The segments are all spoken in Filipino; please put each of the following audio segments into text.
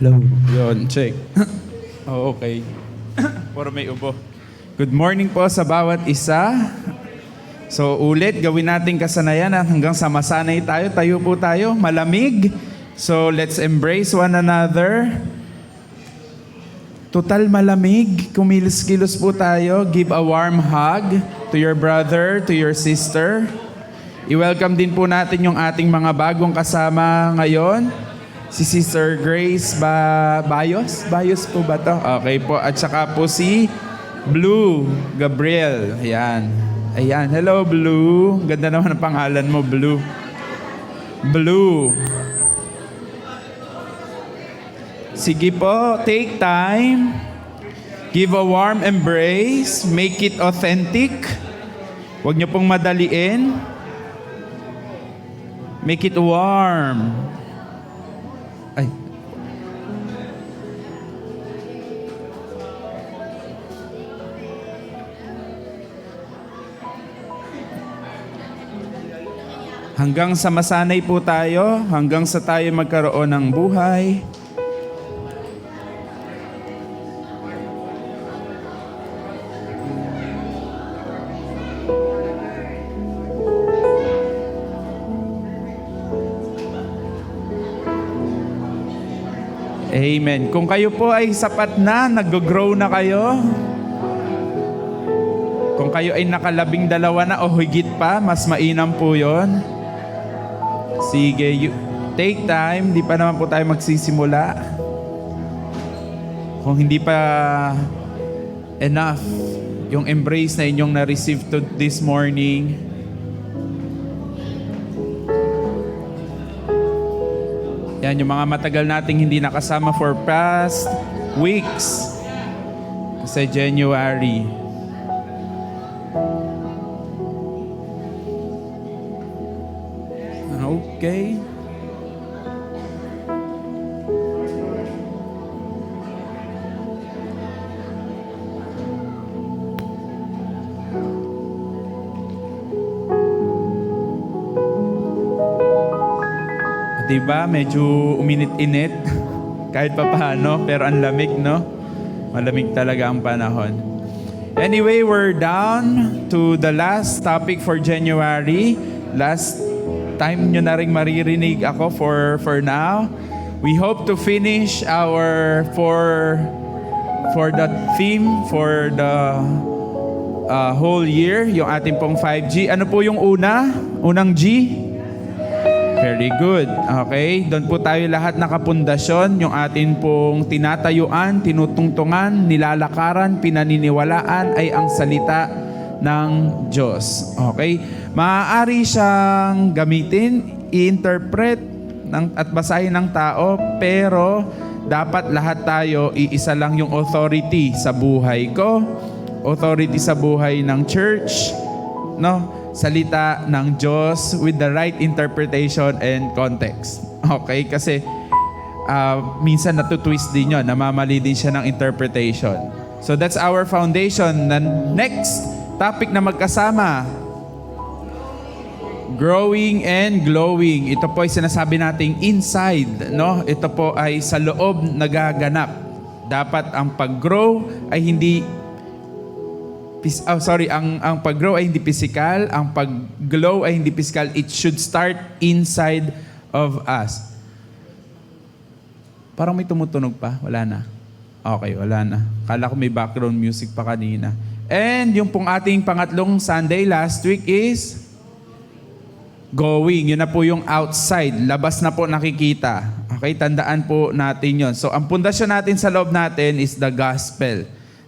Hello. Yun, check. Okay. Puro may ubo. Good morning po sa bawat isa. So ulit, gawin natin kasanayan hanggang sa masanay tayo. Tayo po tayo, malamig. So let's embrace one another. Total malamig, kumilos-kilos po tayo. Give a warm hug to your brother, to your sister. I-welcome din po natin yung ating mga bagong kasama ngayon. Si Sister Grace Bayos? Bayos po ba to? Okay po. At saka po si Blue Gabriel. Ayan. Ayan. Hello, Blue. Ganda naman ang pangalan mo, Blue. Blue. Sige po, take time. Give a warm embrace. Make it authentic. Huwag niyo pong madaliin. Make it warm. Ay. Hanggang sa masanay po tayo, hanggang sa tayo magkaroon ng buhay. Amen. Kung kayo po ay sapat na, nag-grow na kayo, kung kayo ay naka-12 na o higit pa, mas mainam po yon. Sige, take time. Di pa naman po tayo magsisimula. Kung hindi pa enough yung embrace na inyong na-receive to this morning, yan, yung mga matagal nating hindi nakasama for past weeks. Kasi January. Okay. Diba? Medyo uminit-init. Kahit pa paano, pero ang lamig, no? Malamig talaga ang panahon. Anyway, we're down to the last topic for January. Last time nyo na rin maririnig ako for now. We hope to finish our for the theme for the whole year, yung ating pong 5G. Ano po yung unang G? Very good. Okay, doon po tayo lahat nakapundasyon, yung atin pong tinatayuan, tinutungtungan, nilalakaran, pinaniniwalaan ay ang salita ng Diyos. Okay? Maaari siyang gamitin, i-interpret at basahin ng tao, pero dapat lahat tayo, iisa lang yung authority sa buhay ko, authority sa buhay ng church, no? Salita ng Diyos with the right interpretation and context. Okay? Kasi minsan natutwist din yun, namamali din siya ng interpretation. So that's our foundation. The next topic na magkasama, growing and glowing. Ito po ay sinasabi nating inside, no? Ito po ay sa loob nagaganap. Dapat ang pag-grow ay hindi ang pag-grow ay hindi physical, ang pag-glow ay hindi physical. It should start inside of us. Parang may tumutunog pa, wala na. Okay, wala na. Kala ko may background music pa kanina. And yung pong ating pangatlong Sunday last week is going. Yun na po yung outside. Labas na po nakikita. Okay, tandaan po natin yun. So, ang pundasyon natin sa loob natin is the gospel.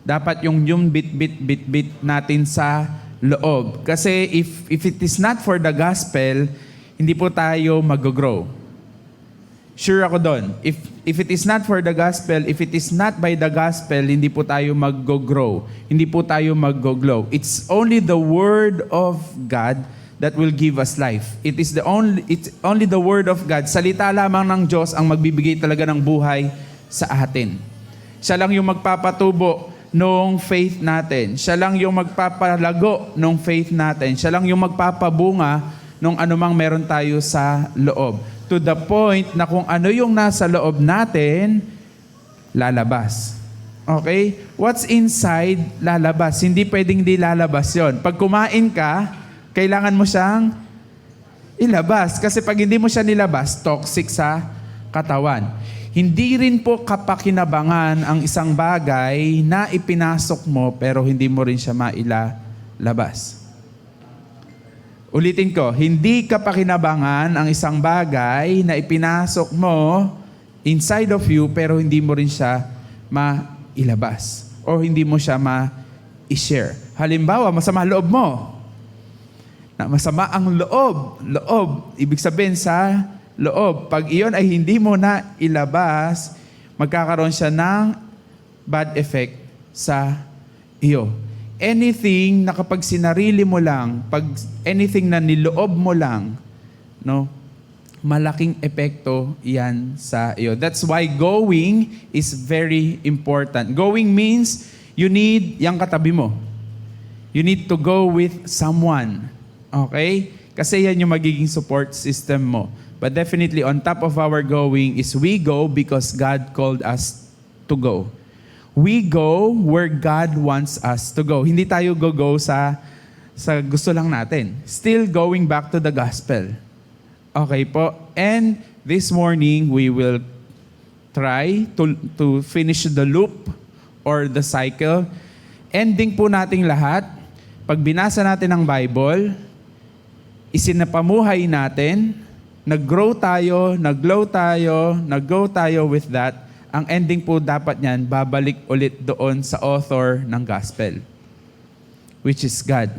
Dapat yung bit natin sa loob. Kasi if it is not for the gospel, hindi po tayo mag-grow. Sure ako doon. If it is not for the gospel, if it is not by the gospel, hindi po tayo mag-grow. Hindi po tayo mag-glow. It's only the word of God that will give us life. It's only the word of God. Salita lamang ng Diyos ang magbibigay talaga ng buhay sa atin. Siya lang yung magpapatubo nung faith natin. Siya lang yung magpapalago nung faith natin. Siya lang yung magpapabunga nung anumang meron tayo sa loob. To the point na kung ano yung nasa loob natin, lalabas. Okay? What's inside, lalabas. Hindi pwedeng di lalabas yon. Pag kumain ka, kailangan mo siyang ilabas. Kasi pag hindi mo siya nilabas, toxic sa katawan. Hindi rin po kapakinabangan ang isang bagay na ipinasok mo pero hindi mo rin siya mailalabas. Ulitin ko, hindi kapakinabangan ang isang bagay na ipinasok mo inside of you pero hindi mo rin siya mailabas o hindi mo siya ma-share. Halimbawa, masama loob mo. Na masama ang loob. Ibig sabihin sa loob. Pag iyon ay hindi mo na ilabas, magkakaroon siya ng bad effect sa iyo. Anything na kapag sinarili mo lang, pag anything na niloob mo lang, no, malaking epekto yan sa iyo. That's why going is very important. Going means you need yung katabi mo. You need to go with someone. Okay? Kasi yan yung magiging support system mo. But definitely on top of our going is we go because God called us to go. We go where God wants us to go. Hindi tayo go sa gusto lang natin. Still going back to the gospel. Okay po? And this morning, we will try to finish the loop or the cycle. Ending po nating lahat, pag binasa natin ang Bible, isinapamuhay natin, nag-grow tayo, nag-glow tayo with that. Ang ending po dapat niyan, babalik ulit doon sa author ng gospel, which is God.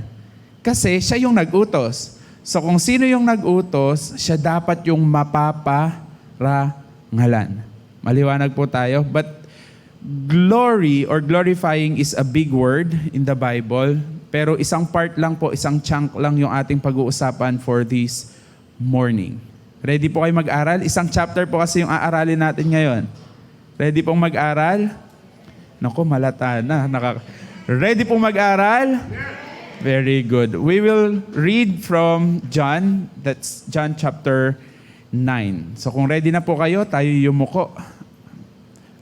Kasi siya yung nag-utos. So kung sino yung nag-utos, siya dapat yung mapaparangalan. Maliwanag po tayo. But glory or glorifying is a big word in the Bible. Pero isang part lang po, isang chunk lang yung ating pag-uusapan for this morning. Ready po kayo mag-aral? Isang chapter po kasi yung aaralin natin ngayon. Ready pong mag-aral? Naku, malata na. Ready pong mag-aral? Very good. We will read from John. That's John chapter 9. So kung ready na po kayo, tayo yumuko.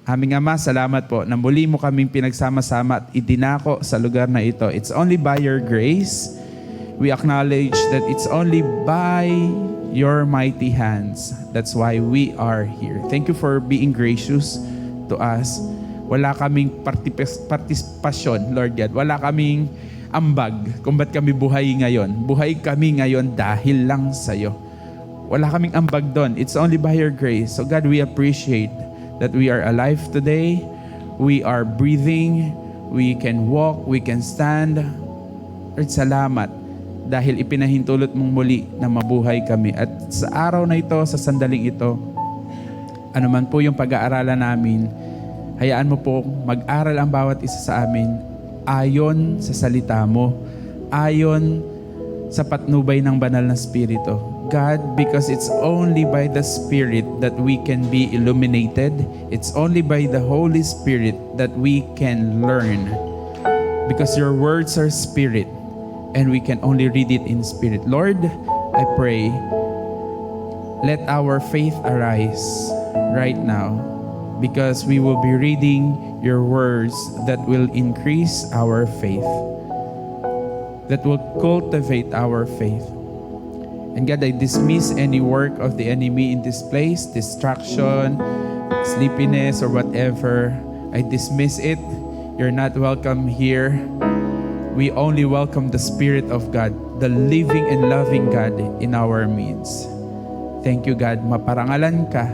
Aming Ama, salamat po na muli mo kaming pinagsama-sama at idinako sa lugar na ito. It's only by your grace. We acknowledge that it's only by your mighty hands. That's why we are here. Thank you for being gracious to us. Wala kaming partisipasyon, Lord God. Wala kaming ambag kung ba't kami buhay ngayon. Buhay kami ngayon dahil lang sa'yo. Wala kaming ambag doon. It's only by your grace. So God, we appreciate that we are alive today. We are breathing. We can walk. We can stand. Lord, salamat dahil ipinahintulot mong muli na mabuhay kami. At sa araw na ito, sa sandaling ito, anuman po yung pag-aaralan namin, hayaan mo po mag-aral ang bawat isa sa amin ayon sa salita mo, ayon sa patnubay ng banal na Espiritu. God, because it's only by the Spirit that we can be illuminated. It's only by the Holy Spirit that we can learn. Because your words are Spirit. And we can only read it in spirit. Lord, I pray, let our faith arise right now because we will be reading your words that will increase our faith, that will cultivate our faith. And God, I dismiss any work of the enemy in this place, distraction, sleepiness, or whatever. I dismiss it. You're not welcome here. We only welcome the Spirit of God, the living and loving God in our midst. Thank you, God. Maparangalan ka.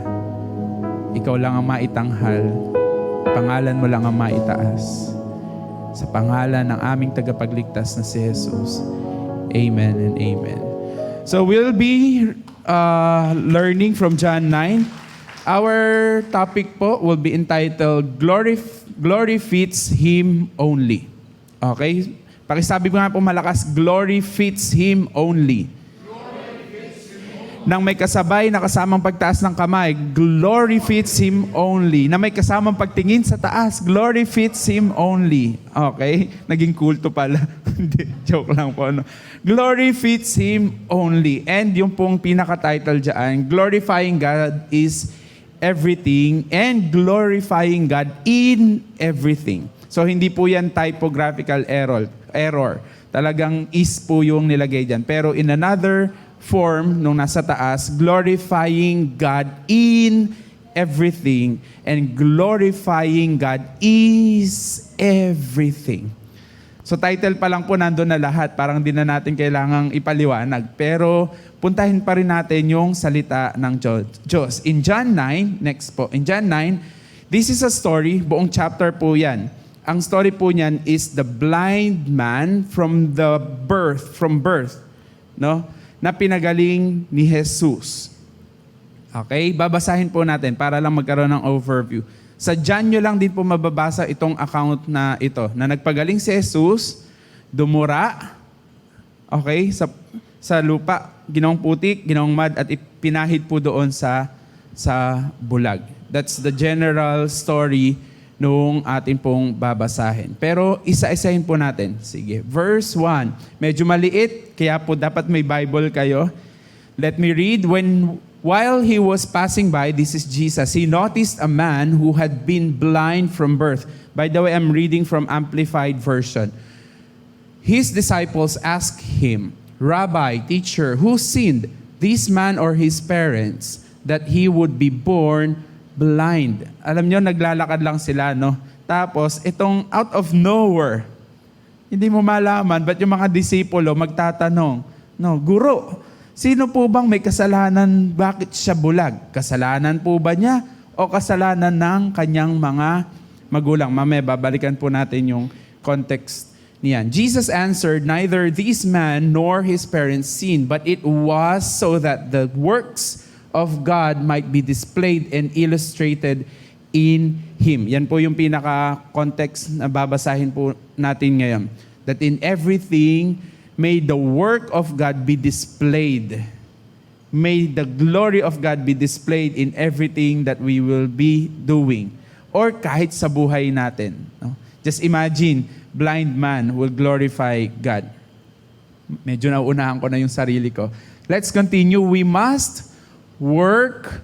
Ikaw lang ang maitanghal. Pangalan mo lang ang maitaas. Sa pangalan ng aming tagapagligtas na si Jesus. Amen and amen. So we'll be learning from John 9. Our topic po will be entitled, Glory Fits Him Only. Okay? Pakisabi ko nga po malakas, glory fits Him only. Nang may kasabay na kasamang pagtaas ng kamay, glory fits Him only. Na may kasamang pagtingin sa taas, glory fits Him only. Okay? Naging kulto pala. Joke lang po. No? Glory fits Him only. And yung pong pinaka-title dyan, glorifying God is everything and glorifying God in everything. So hindi po yan typographical error. Talagang is po yung nilagay dyan. Pero in another form, nung nasa taas, glorifying God in everything, and glorifying God is everything. So title pa lang po nandun na lahat, parang di na natin kailangang ipaliwanag. Pero puntahin pa rin natin yung salita ng Diyos. In John 9, next po, in John 9, this is a story, buong chapter po yan. Ang story po niyan is the blind man from birth, no? Na pinagaling ni Jesus. Okay, babasahin po natin para lang magkaroon ng overview. Sa John nyo lang din po mababasa itong account na ito, na nagpagaling si Jesus, dumura, okay, sa lupa, ginawang putik, ginawang mud, at ipinahid po doon sa bulag. That's the general story nung atin pong babasahin. Pero isa-isahin po natin. Sige, verse 1. Medyo maliit, kaya po dapat may Bible kayo. Let me read. While he was passing by, this is Jesus, he noticed a man who had been blind from birth. By the way, I'm reading from Amplified Version. His disciples asked him, Rabbi, teacher, who sinned, this man or his parents, that he would be born blind? Alam nyo, naglalakad lang sila, no? Tapos, itong out of nowhere, hindi mo malaman, ba't yung mga disipulo magtatanong, no, Guro, sino po bang may kasalanan? Bakit siya bulag? Kasalanan po ba niya o kasalanan ng kanyang mga magulang? Mamaya babalikan po natin yung context niyan. Jesus answered, neither this man nor his parents sinned, but it was so that the works of God might be displayed and illustrated in him. Yan po yung pinaka-context na babasahin po natin ngayon. That in everything, may the work of God be displayed. May the glory of God be displayed in everything that we will be doing. Or kahit sa buhay natin. No? Just imagine, blind man will glorify God. Medyo nauunahan ko na yung sarili ko. Let's continue. We must work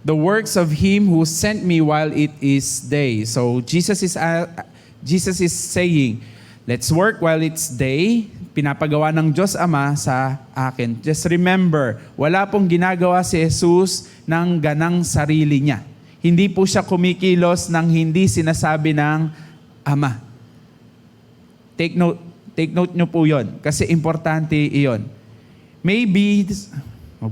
the works of Him who sent me while it is day. So Jesus is saying, let's work while it's day. Pinapagawa ng Diyos Ama sa akin. Just remember, wala pong ginagawa si Jesus ng ganang sarili niya. Hindi po siya kumikilos ng hindi sinasabi ng Ama. Take note nyo po yon, kasi importante iyon. Maybe,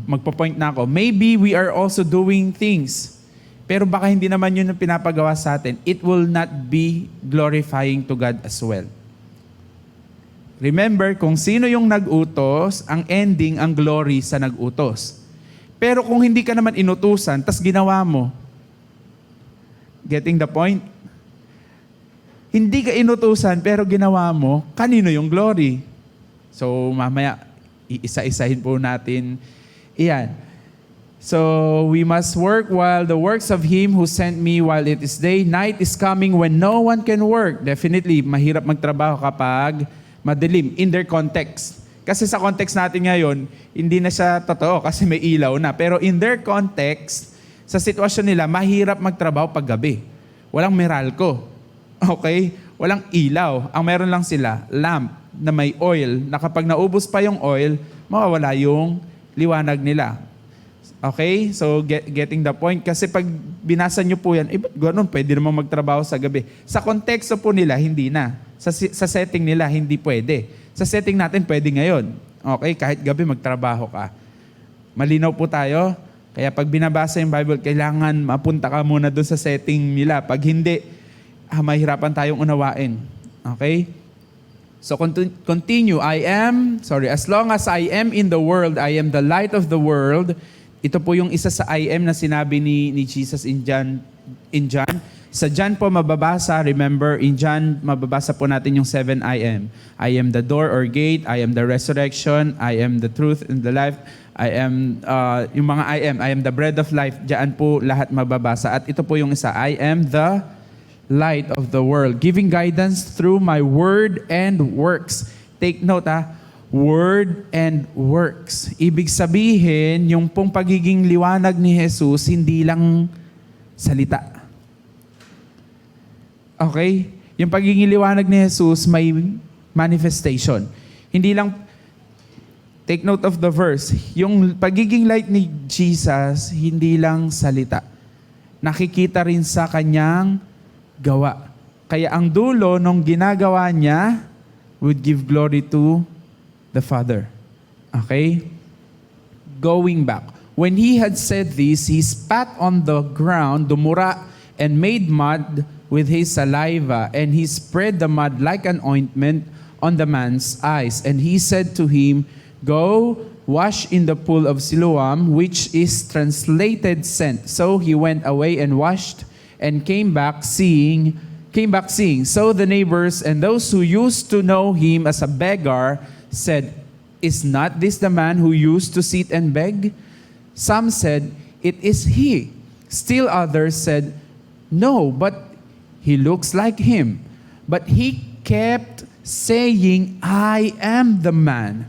magpo-point na ako, maybe we are also doing things, pero baka hindi naman yun ang pinapagawa sa atin. It will not be glorifying to God as well. Remember, kung sino yung nag-utos, ang ending, ang glory sa nag-utos. Pero kung hindi ka naman inutusan, tas ginawa mo, getting the point? Hindi ka inutusan, pero ginawa mo, kanino yung glory? So, mamaya, iisa-isahin po natin iyan. So, we must work while the works of Him who sent me while it is day. Night is coming when no one can work. Definitely, mahirap magtrabaho kapag madilim in their context. Kasi sa context natin ngayon, hindi na siya totoo kasi may ilaw na. Pero in their context, sa sitwasyon nila, mahirap magtrabaho pag gabi. Walang Meralco. Okay? Walang ilaw. Ang meron lang sila, lamp na may oil, na kapag naubos pa yung oil, mawawala yung liwanag nila. Okay? So, getting the point. Kasi pag binasa nyo po yan, ba't ganun? Pwede naman magtrabaho sa gabi. Sa konteksto po nila, hindi na. Sa setting nila, hindi pwede. Sa setting natin, pwede ngayon. Okay? Kahit gabi, magtrabaho ka. Malinaw po tayo. Kaya pag binabasa yung Bible, kailangan mapunta ka muna doon sa setting nila. Pag hindi, mahirapan tayong unawain. Okay? So, continue. As long as I am in the world, I am the light of the world. Ito po yung isa sa I am na sinabi ni Jesus in John. Sa John po mababasa, remember, in John mababasa po natin yung 7 I am. I am the door or gate, I am the resurrection, I am the truth and the life, I am, yung mga I am the bread of life, diyan po lahat mababasa. At ito po yung isa, I am the light of the world, giving guidance through my word and works. Take note word and works. Ibig sabihin, yung pong pagiging liwanag ni Jesus, hindi lang salita. Okay? Yung pagiging liwanag ni Jesus may manifestation. Hindi lang, take note of the verse, yung pagiging light ni Jesus, hindi lang salita. Nakikita rin sa kanyang gawa. Kaya ang dulo nung ginagawa niya would give glory to the Father. Okay? Going back. When he had said this, he spat on the ground, dumura, and made mud with his saliva, and he spread the mud like an ointment on the man's eyes. And he said to him, "Go, wash in the pool of Siloam," which is translated sent. So he went away and washed, and came back seeing. So the neighbors and those who used to know him as a beggar said, "Is not this the man who used to sit and beg?" Some said, "It is he." Still others said, "No, but he looks like him." But he kept saying, "I am the man."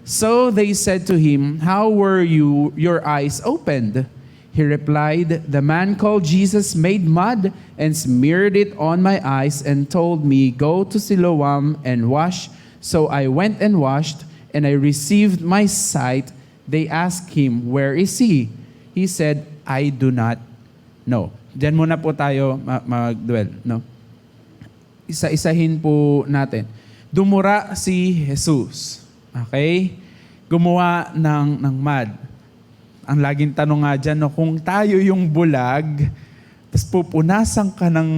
So they said to him, "How were your eyes opened?" He replied, "The man called Jesus made mud and smeared it on my eyes and told me, 'Go to Siloam and wash.' So I went and washed, and I received my sight." They asked him, "Where is he?" He said, "I do not know." Diyan muna po tayo mag-dwell. No? Isa-isahin po natin. Dumura si Jesus. Okay? Gumawa ng mud. Ang laging tanong nga dyan, no, kung tayo yung bulag, tapos pupunasan ka ng,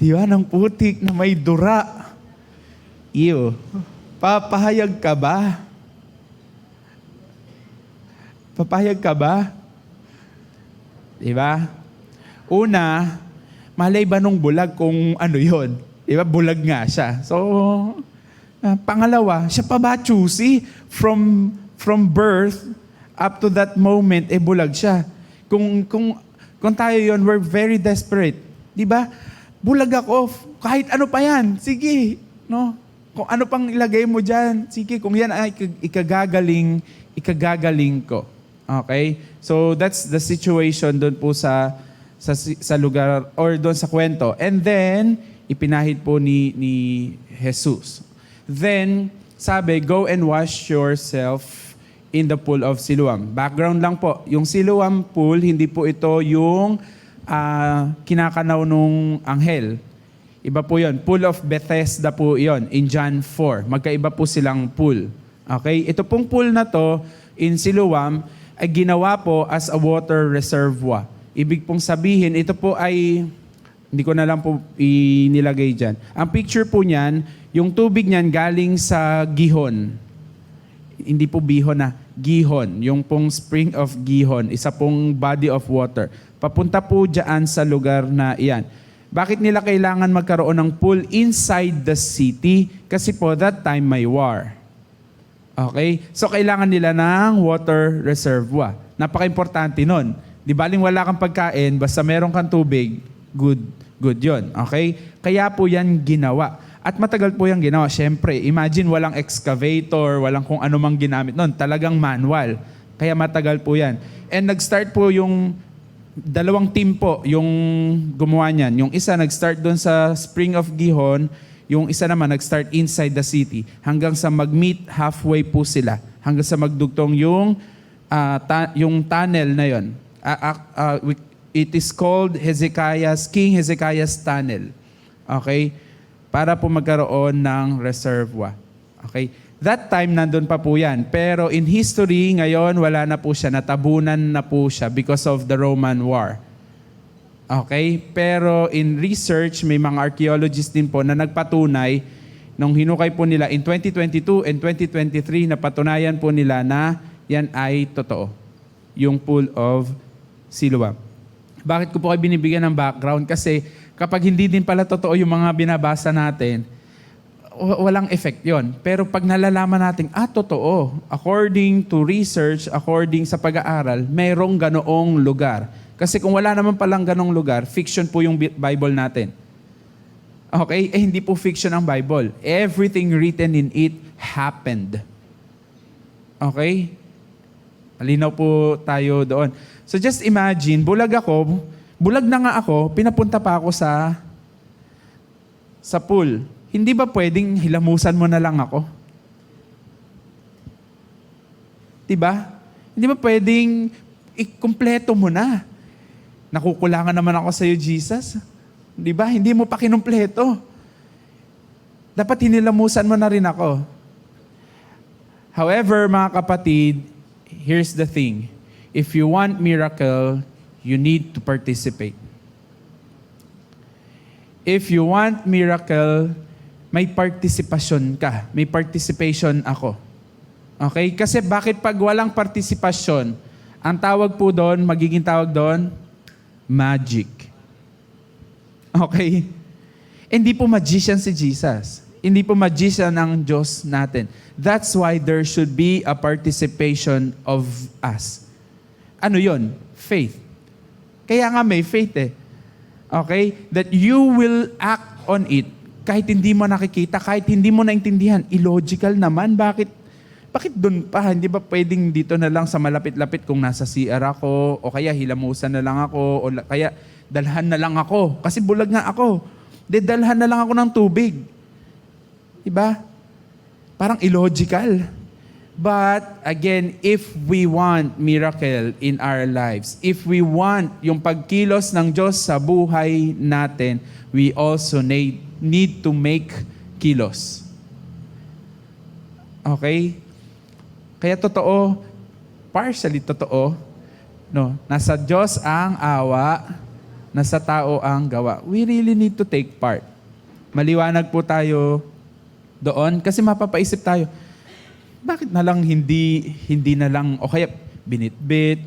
ng putik na may dura. Iyo. Papahayag ka ba? Papayag ka ba? Diba? Una, malay ba nung bulag kung ano yon? Diba? Bulag nga siya. So, pangalawa, siya pa ba choosy? From birth up to that moment, bulag siya. Kung tayo yon, we're very desperate. Diba? Bulag ako. Kahit ano pa yan. Sige. No? Kung ano pang ilagay mo dyan. Sige, kung yan ay ikagagaling ko. Okay? So that's the situation doon po sa lugar or doon sa kwento. And then ipinahid po ni Jesus. Then sabi, "Go and wash yourself in the pool of Siloam." Background lang po, yung Siloam pool, hindi po ito yung kinakanaw nung anghel. Iba po yon. Pool of Bethesda po yon in John 4. Magkaiba po silang pool. Okay? Ito pong pool na to in Siloam ay ginawa po as a water reservoir. Ibig pong sabihin, ito po ay, hindi ko na lang po inilagay dyan. Ang picture po niyan, yung tubig niyan galing sa Gihon. Hindi po Bihon na, Gihon. Yung pong spring of Gihon, isa pong body of water. Papunta po dyan sa lugar na iyan. Bakit nila kailangan magkaroon ng pool inside the city? Kasi po that time may war. Okay? So, kailangan nila ng water reservoir. Napaka-importante nun. Di baling wala kang pagkain, basta meron kang tubig, good yon. Okay? Kaya po yan ginawa. At matagal po yan ginawa. Siyempre, imagine walang excavator, walang kung ano mang ginamit nun. Talagang manual. Kaya matagal po yan. And nag-start po yung dalawang team po, yung gumawa niyan. Yung isa nag-start doon sa Spring of Gihon, yung isa naman nag-start inside the city hanggang sa mag-meet halfway po sila. Hanggang sa magdugtong yung tunnel na yon. It is called King Hezekiah's Tunnel. Okay? Para po magkaroon ng reservoir. Okay? That time, nandun pa po yan. Pero in history, ngayon, wala na po siya. Natabunan na po siya because of the Roman war. Okay? Pero in research, may mga archaeologists din po na nagpatunay nung hinukay po nila in 2022 and 2023, napatunayan po nila na yan ay totoo. Yung pool of Siloam. Bakit ko po kayo binibigyan ng background? Kasi kapag hindi din pala totoo yung mga binabasa natin, walang effect yon. Pero pag nalalaman natin, totoo. According to research, according sa pag-aaral, mayroong ganoong lugar. Kasi kung wala naman palang ganong lugar, fiction po yung Bible natin. Okay? Hindi po fiction ang Bible. Everything written in it happened. Okay? Malinaw po tayo doon. So just imagine, bulag na nga ako, pinapunta pa ako sa pool. Hindi ba pwedeng hilamusan mo na lang ako? Diba? Hindi ba pwedeng ikumpleto mo na? Nakukulangan naman ako sa iyo, Jesus. Diba? Hindi mo pa kinumpleto. Dapat hinilamusan mo na rin ako. However, mga kapatid, here's the thing. If you want miracle, you need to participate. If you want miracle, may participation ka. May participation ako. Okay? Kasi bakit pag walang participation, ang tawag po doon, magiging tawag doon, magic. Okay? Hindi po magician si Jesus. Hindi po magician ang Diyos natin. That's why there should be a participation of us. Ano yon? Faith. Kaya nga may faith eh. Okay? That you will act on it kahit hindi mo nakikita, kahit hindi mo naintindihan. Illogical naman. Bakit doon pa? Hindi ba pwedeng dito na lang sa malapit-lapit kung nasa CR ako, o kaya hilamusan na lang ako, o kaya dalhan na lang ako. Kasi bulag nga ako. Dalhan na lang ako ng tubig. Diba? Parang illogical. But again, if we want miracle in our lives, if we want yung pagkilos ng Diyos sa buhay natin, we also need to make kilos. Okay? Kaya totoo, partially totoo, no, nasa Diyos ang awa, nasa tao ang gawa. We really need to take part. Maliwanag po tayo doon kasi mapapaisip tayo, bakit na lang hindi na lang, o kaya binitbit,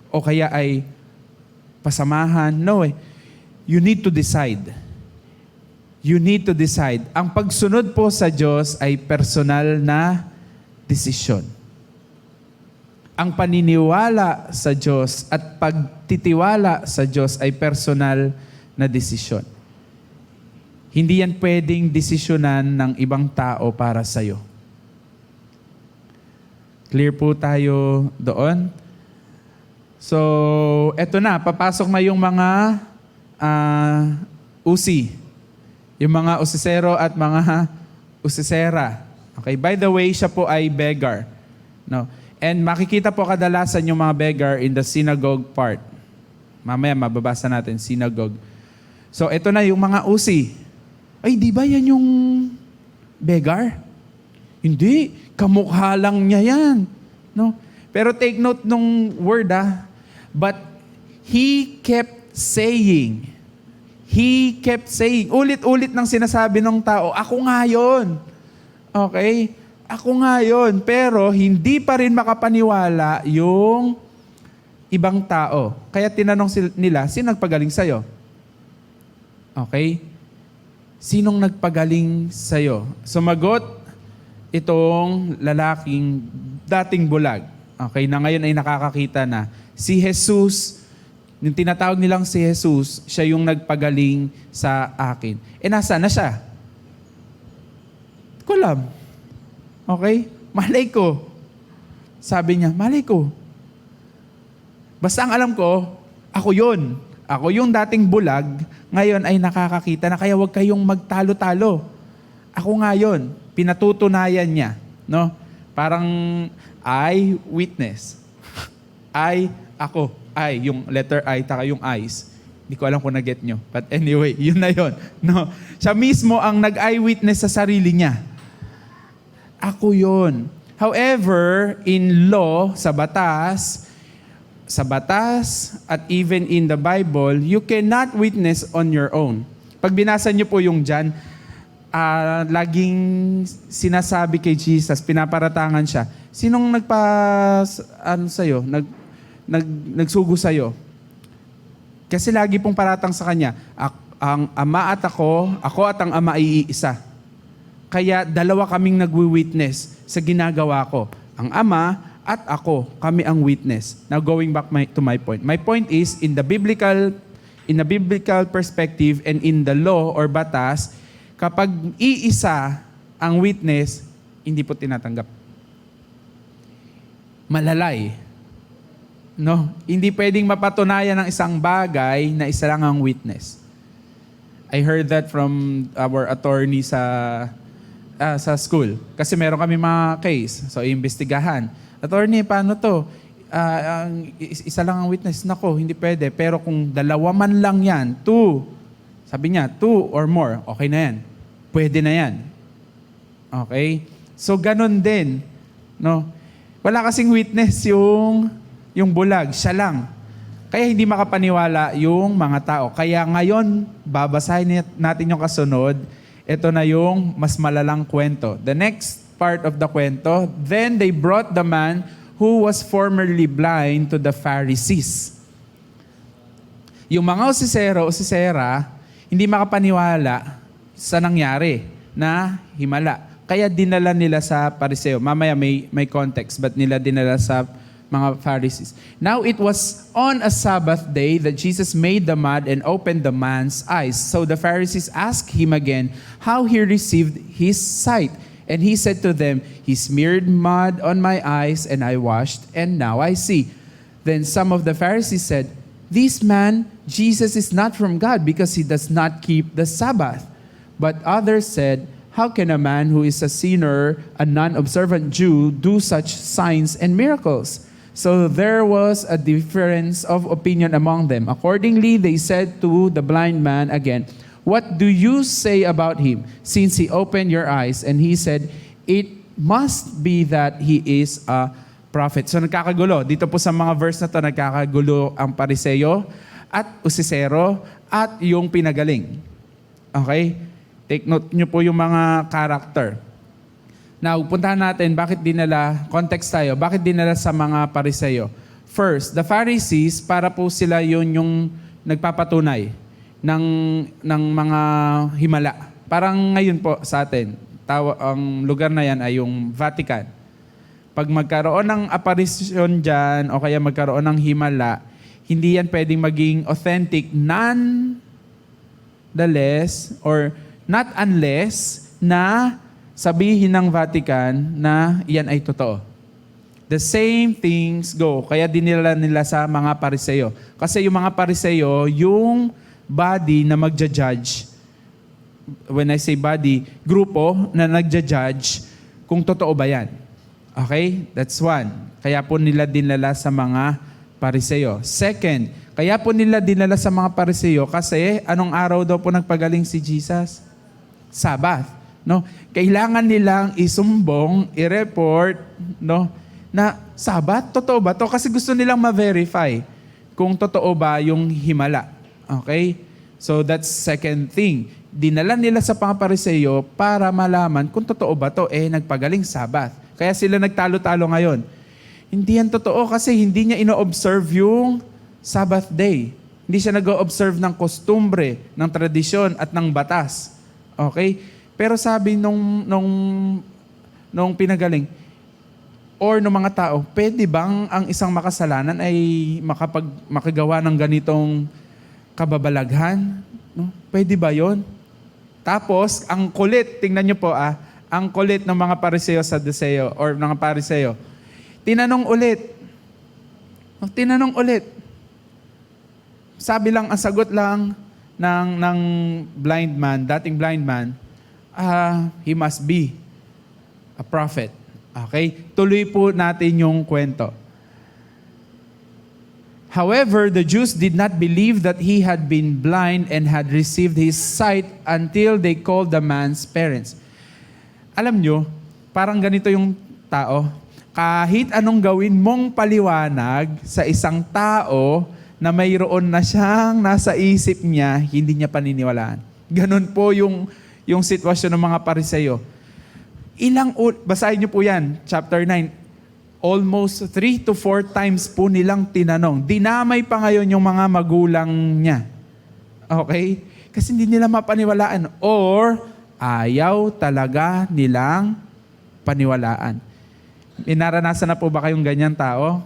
o kaya ay pasamahan. No eh. You need to decide. You need to decide. Ang pagsunod po sa Diyos ay personal na desisyon. Ang paniniwala sa Diyos at pagtitiwala sa Diyos ay personal na desisyon. Hindi yan pwedeng desisyonan ng ibang tao para sa'yo. Clear po tayo doon? So, eto na, papasok na yung mga usi. Yung mga usisero at mga usisera. Okay, by the way, siya po ay beggar. No? And makikita po kadalasan yung mga beggar in the synagogue part. Mamaya mababasa natin, synagogue. So, eto na yung mga usi. Ay, di ba yan yung beggar? Hindi, kamukha lang niya yan. No? Pero take note nung word but he kept saying, ulit-ulit nang sinasabi ng tao, ako nga yun. Okay? Ako nga yun. Pero hindi pa rin makapaniwala yung ibang tao. Kaya tinanong nila, sino nagpagaling sa'yo? Okay? Sinong nagpagaling sa'yo? Sumagot itong lalaking dating bulag. Okay, na ngayon ay nakakakita na. Si Jesus, yung tinatawag nilang si Jesus, siya yung nagpagaling sa akin. Nasa na siya? Ko alam. Okay? Malay ko. Sabi niya, malay ko. Basta ang alam ko, ako yun. Ako yung dating bulag, ngayon ay nakakakita na, kaya huwag kayong magtalo-talo. Ako nga yun. Pinatutunayan niya. No? Parang I witness. Ako. Yung letter I, taka yung eyes. Hindi ko alam kung na-get nyo. But anyway, yun na yun. No? Siya mismo ang nag-eyewitness sa sarili niya. Ako yun. However, in law, sa batas at even in the Bible, you cannot witness on your own. Pag binasa niyo po yung John, laging sinasabi kay Jesus, pinaparatangan siya, sinong nagsugo sa'yo? Kasi lagi pong paratang sa kanya, ang ama at ako at ang ama ay iisa. Kaya dalawa kaming nagwi-witness sa ginagawa ko. Ang ama at ako, kami ang witness. Now going back to my point. My point is, in the biblical perspective and in the law or batas, kapag iisa ang witness, hindi po tinatanggap. Malalay. No, hindi pwedeng mapatunayan ng isang bagay na isa lang ang witness. I heard that from our attorney sa school. Kasi meron kami mga case. So, iimbestigahan. Attorney, paano to? Isa lang ang witness. Nako, hindi pwede. Pero kung dalawa man lang yan, sabi niya, 2 or more, okay na yan. Pwede na yan. Okay? So, ganun din. No? Wala kasing witness yung bulag. Siya lang. Kaya hindi makapaniwala yung mga tao. Kaya ngayon, babasahin natin yung kasunod. Ito na yung mas malalang kwento. The next part of the kwento, then they brought the man who was formerly blind to the Pharisees. Yung mga usisera, hindi makapaniwala sa nangyari na himala. Kaya dinala nila sa Pariseo. Mamaya may context, but nila dinala sa mga Pharisees. Now it was on a Sabbath day that Jesus made the mud and opened the man's eyes. So the Pharisees asked him again how he received his sight. And he said to them, "He smeared mud on my eyes and I washed, and now I see." Then some of the Pharisees said, "This man, Jesus, is not from God because he does not keep the Sabbath." But others said, "How can a man who is a sinner, a non-observant Jew, do such signs and miracles?" So there was a difference of opinion among them. Accordingly, they said to the blind man again, "What do you say about him, since he opened your eyes?" And he said, "It must be that he is a prophet." So nagkakagulo. Dito po sa mga verse na to, nagkakagulo ang Pariseo at usisero at yung pinagaling. Okay? Take note nyo po yung mga character. Now, puntahan natin, context tayo, bakit dinala sa mga Pariseo? First, the Pharisees, para po sila yung nagpapatunay ng mga himala. Parang ngayon po sa atin, ang lugar na yan ay yung Vatican. Pag magkaroon ng aparisyon dyan, o kaya magkaroon ng himala, hindi yan pwedeng maging authentic nonetheless, or not unless na sabihin ng Vatican na iyan ay totoo. The same things go. Kaya dinila nila sa mga Pariseo. Kasi yung mga Pariseo, yung body na magja-judge, when I say body, grupo na nagja-judge kung totoo ba yan. Okay? That's one. Kaya po nila dinala sa mga Pariseo. Second, kaya po nila dinala sa mga Pariseo kasi anong araw daw po nagpagaling si Jesus? Sabbath. No? Kailangan nilang isumbong, i-report, no, na Sabbath, totoo ba to? Kasi gusto nilang ma-verify kung totoo ba yung himala. Okay? So that's second thing. Dinala nila sa mga Pariseo para malaman kung totoo ba to, nagpagaling Sabbath. Kaya sila nagtalo-talo ngayon. Hindi yan totoo kasi hindi niya ino-observe yung Sabbath day. Hindi siya nag-observe ng kostumbre, ng tradisyon at ng batas. Okay? Pero sabi nung pinagaling, or nung mga tao, pwede bang ang isang makasalanan ay makagawa ng ganitong kababalaghan? No? Pwede ba yon? Tapos, ang kulit, tingnan nyo po ang kulit ng mga Pariseo sa Saduseo, or mga Pariseo. Tinanong ulit. Sabi lang, ang sagot lang ng blind man, dating blind man, he must be a prophet. Okay? Tuloy po natin yung kwento. However, the Jews did not believe that he had been blind and had received his sight until they called the man's parents. Alam nyo, parang ganito yung tao. Kahit anong gawin mong paliwanag sa isang tao na mayroon na siyang nasa isip niya, hindi niya paniniwalaan. Ganun po yung sitwasyon ng mga Pariseo. Basahin niyo po yan, chapter 9. Almost 3 to 4 times po nilang tinanong. Dinamay pa ngayon yung mga magulang niya. Okay? Kasi hindi nila mapaniwalaan. Or, ayaw talaga nilang paniwalaan. Naranasan na po ba kayong ganyan tao?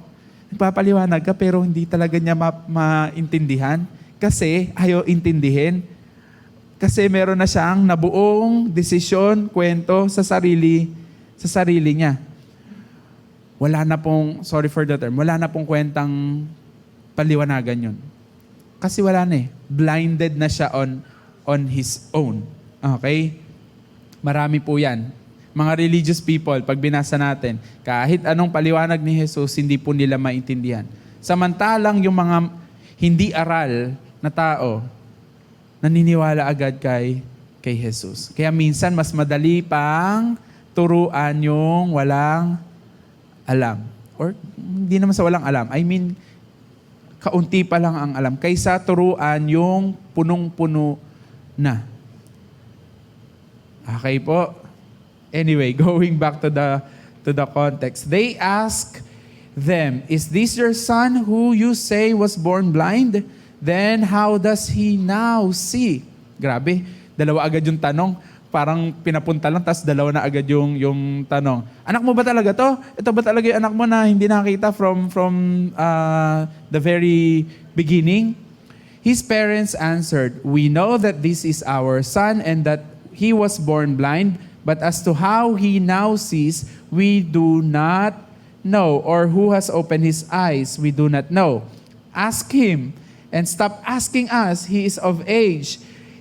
Nagpapaliwanag ka pero hindi talaga niya maintindihan. Kasi ayaw intindihin. Kasi meron na siyang nabuong desisyon, kwento sa sarili niya. wala na pong, sorry for the term, wala na pong kwentang paliwanagan yun. Kasi wala na eh. Blinded na siya on his own. Okay? Marami po yan. Mga religious people, pag binasa natin, kahit anong paliwanag ni Jesus, hindi po nila maintindihan. Samantalang yung mga hindi aral na tao, naniniwala agad kay Jesus. Kaya minsan, mas madali pang turuan yung walang alam. Or hindi naman sa walang alam. I mean, kaunti pa lang ang alam. Kaysa turuan yung punong-puno na. Okay po. Anyway, going back to the context. They ask them, "Is this your son who you say was born blind? Then how does he now see?" Grabe, dalawa agad yung tanong. Parang pinapunta lang, tapos dalawa na agad yung tanong. Anak mo ba talaga to? Ito ba talaga yung anak mo na hindi nakita from the very beginning? His parents answered, "We know that this is our son and that he was born blind, but as to how he now sees, we do not know, or who has opened his eyes, we do not know. Ask him, and stop asking us. He is of age.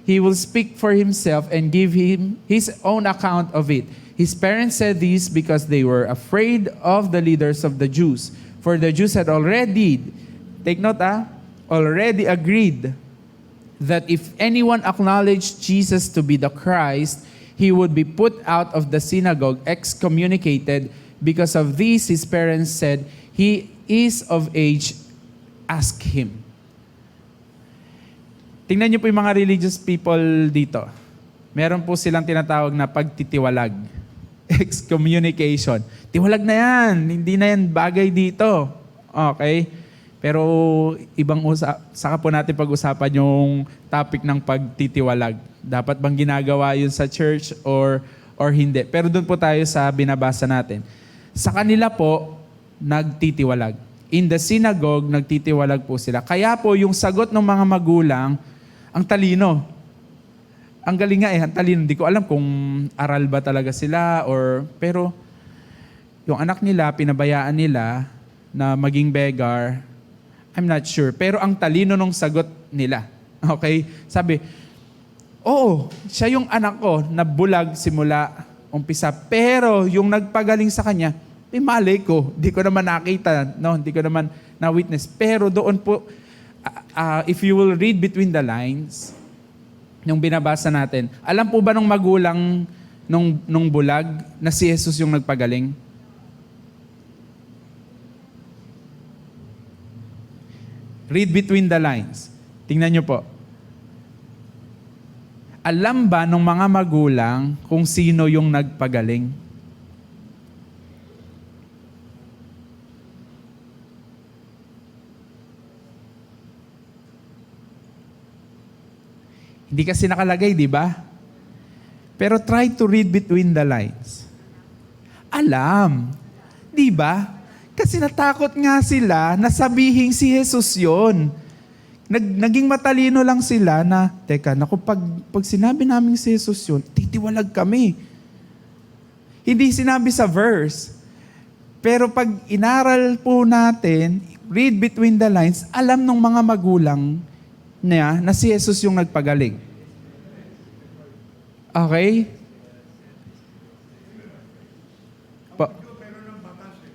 He will speak for himself and give him his own account of it." His parents said this because they were afraid of the leaders of the Jews. For the Jews had already, take note already agreed that if anyone acknowledged Jesus to be the Christ, he would be put out of the synagogue, excommunicated. Because of this, his parents said, "He is of age, ask him." Tingnan niyo po yung mga religious people dito. Meron po silang tinatawag na pagtitiwalag. Excommunication. Tiwalag na yan. Hindi na yan bagay dito. Okay? Pero saka po natin pag-usapan yung topic ng pagtitiwalag. Dapat bang ginagawa yun sa church or hindi? Pero doon po tayo sa binabasa natin. Sa kanila po, nagtitiwalag. In the synagogue, nagtitiwalag po sila. Kaya po yung sagot ng mga magulang, ang talino. Ang galing nga ang talino. Hindi ko alam kung aral ba talaga sila pero yung anak nila, pinabayaan nila na maging beggar, I'm not sure. Pero ang talino nung sagot nila. Okay? Sabi, oo, siya yung anak ko na bulag simula umpisa. Pero yung nagpagaling sa kanya, malay ko. Hindi ko naman nakita. No, hindi ko naman na-witness. Pero doon po, if you will read between the lines, nung binabasa natin, alam po ba nung magulang nung bulag na si Jesus yung nagpagaling? Read between the lines. Tingnan nyo po. Alam ba ng mga magulang kung sino yung nagpagaling? Hindi kasi nakalagay, di ba? Pero try to read between the lines. Alam. Di ba? Kasi natakot nga sila na sabihin si Jesus yun. Naging matalino lang sila na, teka, naku, pag sinabi namin si Jesus yun, titiwalag kami. Hindi sinabi sa verse. Pero pag inaral po natin, read between the lines, alam ng mga magulang niya na si Jesus yung nagpagaling. Okay?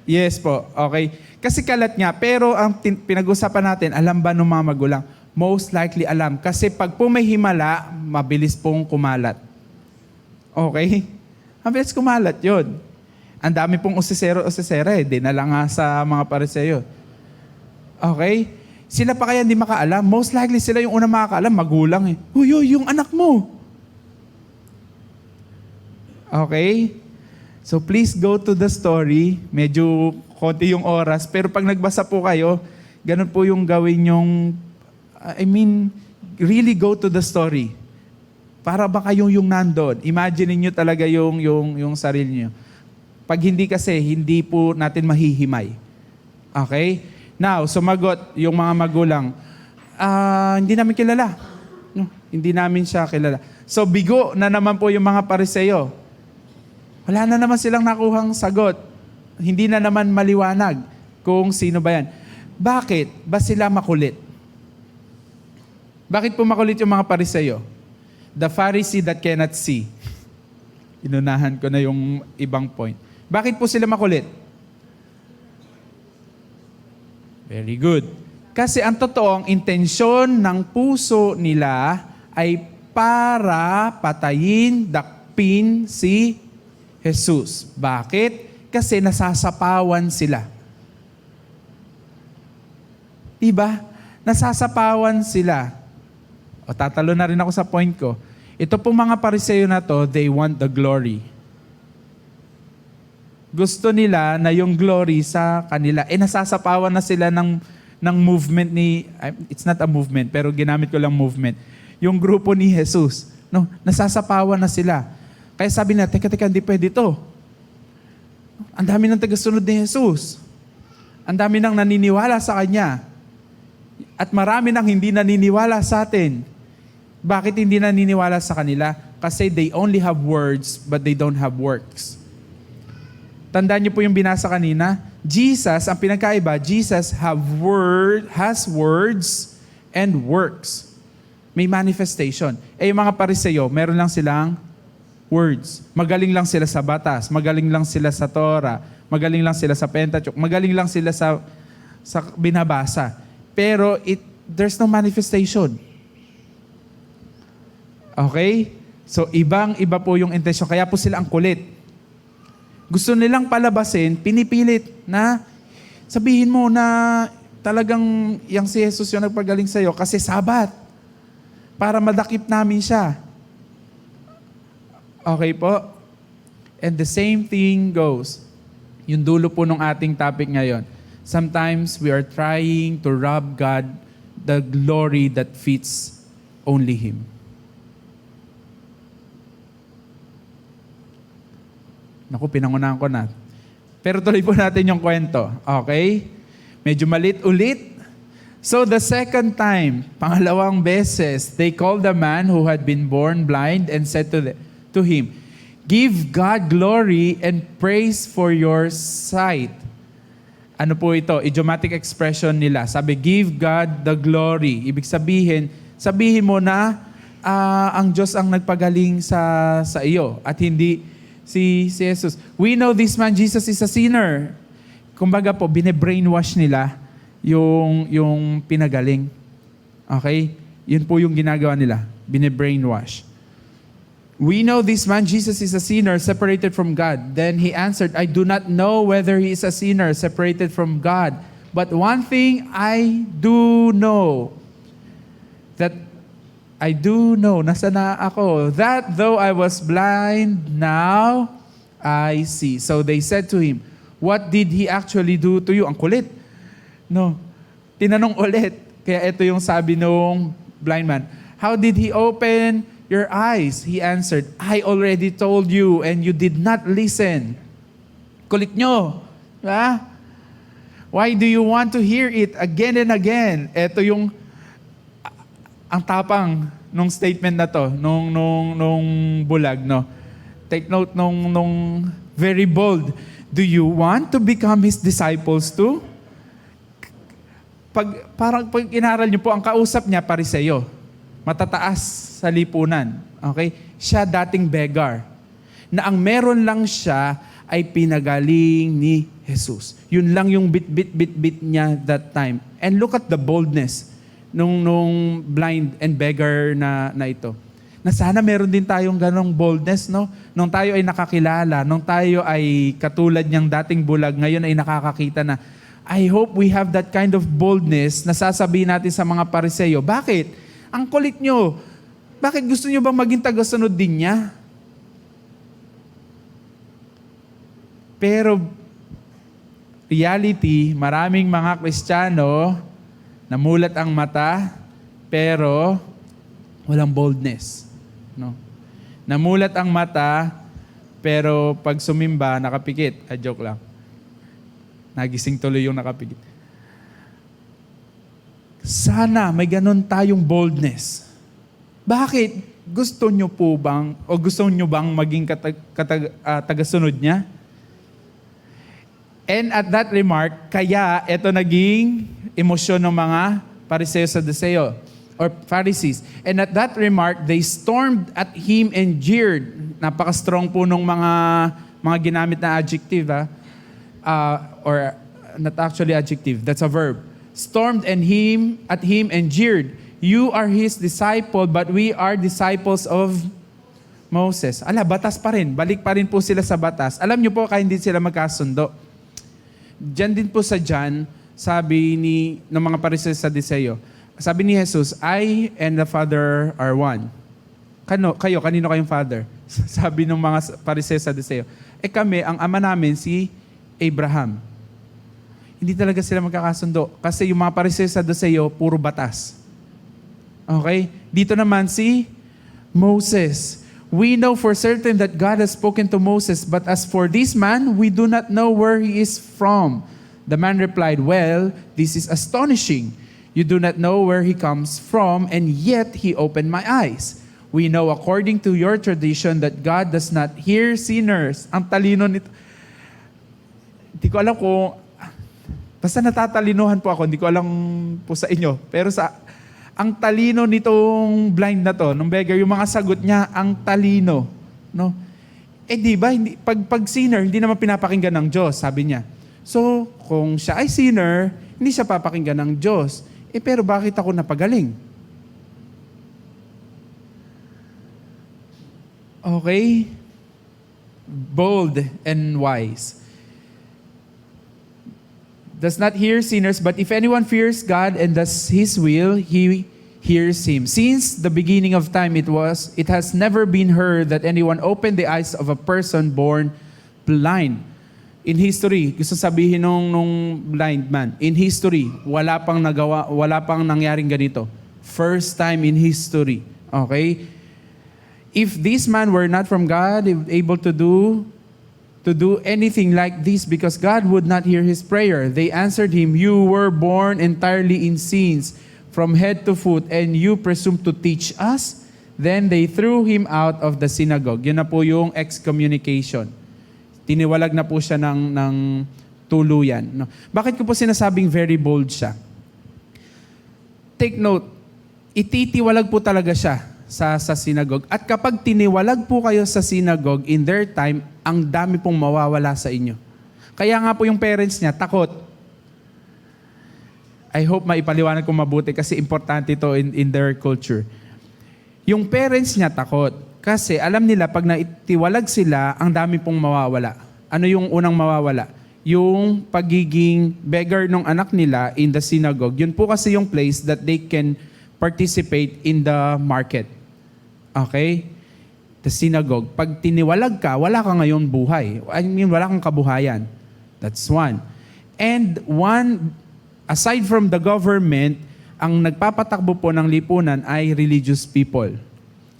Yes po, okay. Kasi kalat niya, pero ang pinag-usapan natin, alam ba ng mga magulang? Most likely alam. Kasi pag po may himala, mabilis pong kumalat. Okay? Mabilis kumalat yun. Ang dami pong usisera dinala nga sa mga pariseyo. Okay? Sila pa kaya hindi makaalam? Most likely sila yung unang makakaalam, magulang eh. Huy, yung anak mo. Okay? So please go to the story. Medyo konti yung oras. Pero pag nagbasa po kayo, ganun po yung gawin yung, really go to the story. Para ba kayong yung nandun? Imagine niyo talaga yung sarili niyo. Pag hindi kasi, hindi po natin mahihimay. Okay? Now, sumagot yung mga magulang, hindi namin kilala. No, hindi namin siya kilala. So bigo na naman po yung mga pariseyo. Wala na naman silang nakuhang sagot. hindi na naman maliwanag kung sino ba yan. Bakit ba sila makulit? Bakit po makulit yung mga Pariseo? The Pharisee that cannot see. Inunahan ko na yung ibang point. Bakit po sila makulit? Very good. Kasi ang totoong intensyon ng puso nila ay para patayin, dakpin si Jesus. Bakit? Kasi nasasapawan sila. Diba? Nasasapawan sila. O tatalo na rin ako sa point ko. Ito pong mga Pariseo na to, they want the glory. Gusto nila na yung glory sa kanila. Nasasapawan na sila ng movement ni, it's not a movement, pero ginamit ko lang movement. Yung grupo ni Jesus. No, nasasapawan na sila. Kaya sabi na, teka, hindi pwede to. Ang dami ng tagasunod ni Jesus. Ang dami nang naniniwala sa Kanya. At marami nang hindi naniniwala sa atin. Bakit hindi naniniwala sa kanila? Kasi they only have words, but they don't have works. Tandaan niyo po yung binasa kanina. Jesus, ang pinagkaiba, Jesus has words and works. May manifestation. Yung mga Pariseo, meron lang silang words. Magaling lang sila sa batas, magaling lang sila sa Torah, magaling lang sila sa Pentateuch, magaling lang sila sa binabasa. Pero there's no manifestation. Okay? So, ibang-iba po yung intensyon. Kaya po sila ang kulit. Gusto nilang palabasin, pinipilit na sabihin mo na talagang yung si Jesus yung nagpagaling sa'yo kasi Sabat. Para madakip namin siya. Okay po? And the same thing goes. Yung dulo po ng ating topic ngayon. Sometimes we are trying to rob God the glory that fits only Him. Naku, pinangunahan ko na. Pero tuloy po natin yung kwento. Okay? Medyo malit ulit. So the second time, pangalawang beses, they called the man who had been born blind and said to him, "Give God glory and praise for your sight." Ano po ito? Idiomatic expression nila. Sabi, give God the glory. Ibig sabihin mo na ang Diyos ang nagpagaling sa iyo at hindi si Jesus. We know this man, Jesus, is a sinner. Kumbaga po, bine-brainwash nila yung pinagaling. Okay? Yun po yung ginagawa nila. Bine-brainwash. We know this man, Jesus, is a sinner, separated from God. Then he answered, I do not know whether he is a sinner, separated from God. But one thing I do know, nasa na ako, that though I was blind, now I see. So they said to him, what did he actually do to you? Ang kulit. No. Tinanong ulit. Kaya ito yung sabi nung blind man. How did he open your eyes? He answered, I already told you and you did not listen. Kulit nyo. Ha? Why do you want to hear it again and again? Ito yung ang tapang nung statement na to, nung bulag, no? Take note nung very bold. Do you want to become His disciples too? Parang pag inaral niyo po, ang kausap niya, Pariseo. Matataas sa lipunan. Okay? Siya dating beggar. Na ang meron lang siya ay pinagaling ni Jesus. Yun lang yung bit niya that time. And look at the boldness nung blind and beggar na ito. Na sana meron din tayong ganong boldness, no? Nung tayo ay nakakilala, nung tayo ay katulad niyang dating bulag, ngayon ay nakakakita na, I hope we have that kind of boldness na sasabihin natin sa mga Pariseo. Bakit? Ang kulit nyo. Bakit gusto nyo bang maging tagasunod din niya? Pero, reality, maraming mga Kristiyano, namulat ang mata, pero walang boldness. No? Namulat ang mata, pero pag sumimba, nakapikit. Joke lang. Nagising tuloy yung nakapikit. Sana may ganun tayong boldness. Bakit? Gusto nyo po bang, o gusto nyo bang maging tagasunod niya? And at that remark, kaya ito naging emosyon ng mga Pariseo Saduseo or Pharisees. And at that remark, they stormed at him and jeered. Napaka-strong po nung mga ginamit na adjective, or not actually adjective, that's a verb. Stormed at him and jeered. You are his disciple, but we are disciples of Moses. Batas pa rin. Balik pa rin po sila sa batas. Alam niyo po, kaya hindi sila magkasundo. Diyan din po sa John, sabi ng mga Pariseo Saduseo, sabi ni Jesus, I and the Father are one. Kanino kayong Father? Sabi ng mga Pariseo Saduseo, kami, ang ama namin si Abraham. Hindi talaga sila magkakasundo. Kasi yung mga Pariseo Saduseo, puro batas. Okay? Dito naman si Moses. We know for certain that God has spoken to Moses, but as for this man, we do not know where he is from. The man replied, well, this is astonishing. You do not know where he comes from, and yet he opened my eyes. We know according to your tradition that God does not hear sinners. Ang talino nito. Hindi ko alam kung, basta natatalinuhan po ako, hindi ko alam po sa inyo. Pero ang talino nitong blind na to, nung beggar, yung mga sagot niya, ang talino. No? Di ba, pag sinner, hindi naman pinapakinggan ng Diyos, sabi niya. So, kung siya ay sinner, hindi siya papakinggan ng Diyos. Pero bakit ako napagaling? Okay? Bold and wise. Does not hear sinners, but if anyone fears God and does His will, He hears Him. Since the beginning of time it has never been heard that anyone opened the eyes of a person born blind. In history, gusto sabihin nung blind man, in history, wala pang nangyaring ganito. First time in history. Okay? If this man were not from God, able to do anything like this, because God would not hear his prayer. They answered him, you were born entirely in sins, from head to foot, and you presume to teach us? Then they threw him out of the synagogue. Yun na po yung excommunication. Tiniwalag na po siya ng tuluyan. No? Bakit ko po sinasabing very bold siya? Take note, ititiwalag po talaga siya sa synagogue. At kapag tiniwalag po kayo sa synagogue, in their time, ang dami pong mawawala sa inyo. Kaya nga po yung parents niya, takot. I hope maipaliwanag ko mabuti kasi importante ito in their culture. Yung parents niya takot kasi alam nila pag naitiwalag sila, ang dami pong mawawala. Ano yung unang mawawala? Yung pagiging beggar ng anak nila in the synagogue. Yun po kasi yung place that they can participate in the market. Okay? The synagogue. Pag tiniwalag ka, wala ka ngayon buhay. I mean, wala kang kabuhayan. That's one. And one, aside from the government, ang nagpapatakbo po ng lipunan ay religious people.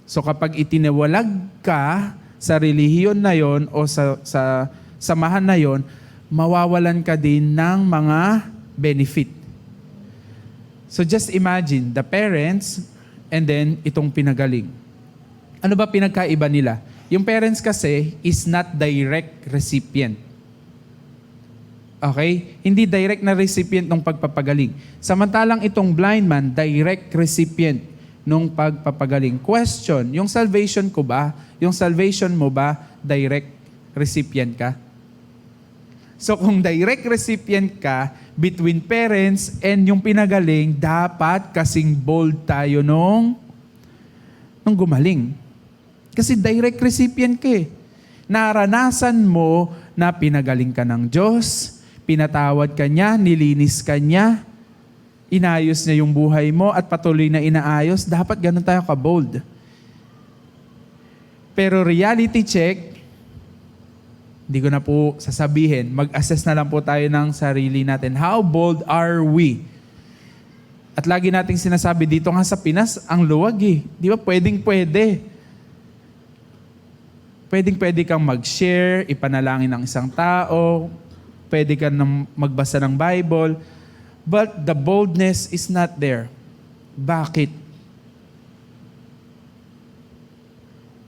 So kapag itiniwalag ka sa relihiyon na yon o sa samahan na yon, mawawalan ka din ng mga benefit. So just imagine, the parents and then itong pinagaling. Ano ba pinagkaiba nila? Yung parents kasi is not direct recipient. Okay? Hindi direct na recipient ng pagpapagaling. Samantalang itong blind man, direct recipient ng pagpapagaling. Question, yung salvation ko ba, yung salvation mo ba, direct recipient ka? So kung direct recipient ka, between parents and yung pinagaling, dapat kasing bold tayo nung gumaling. Kasi direct recipient ka eh. Naranasan mo na pinagaling ka ng Diyos, pinatawad ka niya, nilinis ka niya, inayos niya yung buhay mo at patuloy na inaayos. Dapat ganun tayo ka-bold. Pero reality check, hindi ko na po sasabihin. Mag-assess na lang po tayo ng sarili natin. How bold are we? At lagi nating sinasabi dito nga sa Pinas, ang luwag eh. Di ba? Pwedeng-pwede. Pwedeng-pwede kang mag-share, ipanalangin ng isang tao, pwede ka magbasa ng Bible, but the boldness is not there. Bakit?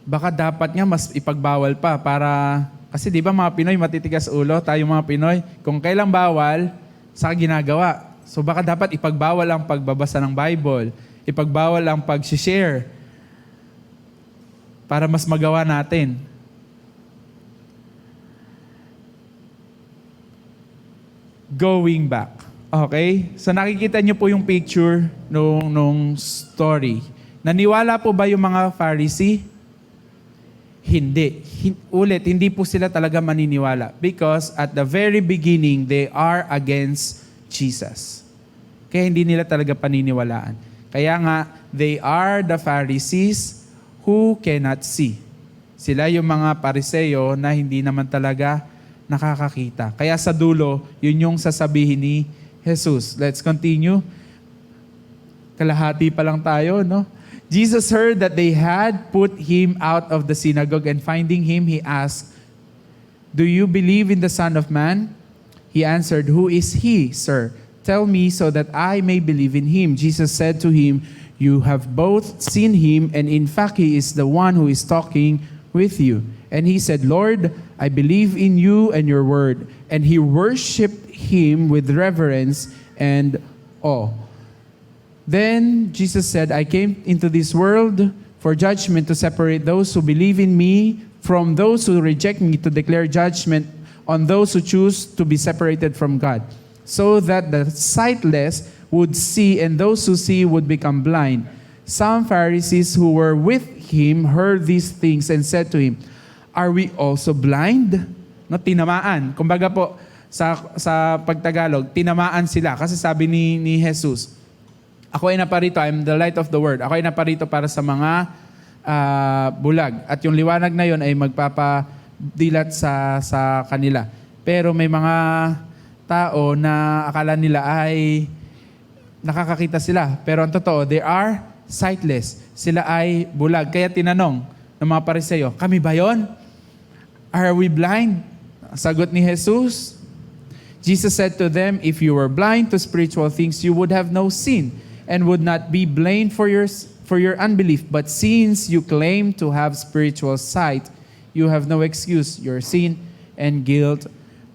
Baka dapat nga mas ipagbawal pa para Kasi di ba mga Pinoy, matitigas ulo, tayo mga Pinoy, kung kailang bawal, saka ginagawa. So baka dapat ipagbawal ang pagbabasa ng Bible, ipagbawal ang pag-share, para mas magawa natin. Going back. Okay? So nakikita niyo po yung picture nung story. Naniwala po ba yung mga Pharisee? Hindi. Ulit, hindi po sila talaga maniniwala. Because at the very beginning, they are against Jesus. Kaya hindi nila talaga paniniwalaan. Kaya nga, they are the Pharisees who cannot see. Sila yung mga Pariseo na hindi naman talaga nakakakita. Kaya sa dulo, yun yung sasabihin ni Jesus. Let's continue. Kalahati pa lang tayo, no? Jesus heard that they had put him out of the synagogue, and finding him, he asked, "Do you believe in the Son of Man?" He answered, "Who is he, sir? Tell me so that I may believe in him." Jesus said to him, "You have both seen him, and in fact he is the one who is talking with you." And he said, "Lord, I believe in you and your word." And he worshipped him with reverence and awe. Then Jesus said, "I came into this world for judgment, to separate those who believe in me from those who reject me, to declare judgment on those who choose to be separated from God, so that the sightless would see and those who see would become blind." Some Pharisees who were with him heard these things and said to him, "Are we also blind?" No, tinamaan. Kumbaga po, sa pagtagalog, tinamaan sila. Kasi sabi ni Jesus, "Ako ay naparito, I'm the light of the world. Ako ay naparito para sa mga bulag. At yung liwanag na yon ay magpapadilat sa kanila." Pero may mga tao na akala nila ay nakakakita sila. Pero ang totoo, they are sightless. Sila ay bulag. Kaya tinanong ng mga Pariseo, "Kami ba yon? Are we blind?" Sagot ni Jesus, Jesus said to them, "If you were blind to spiritual things, you would have no sin, and would not be blamed for your unbelief. But since you claim to have spiritual sight, you have no excuse. Your sin and guilt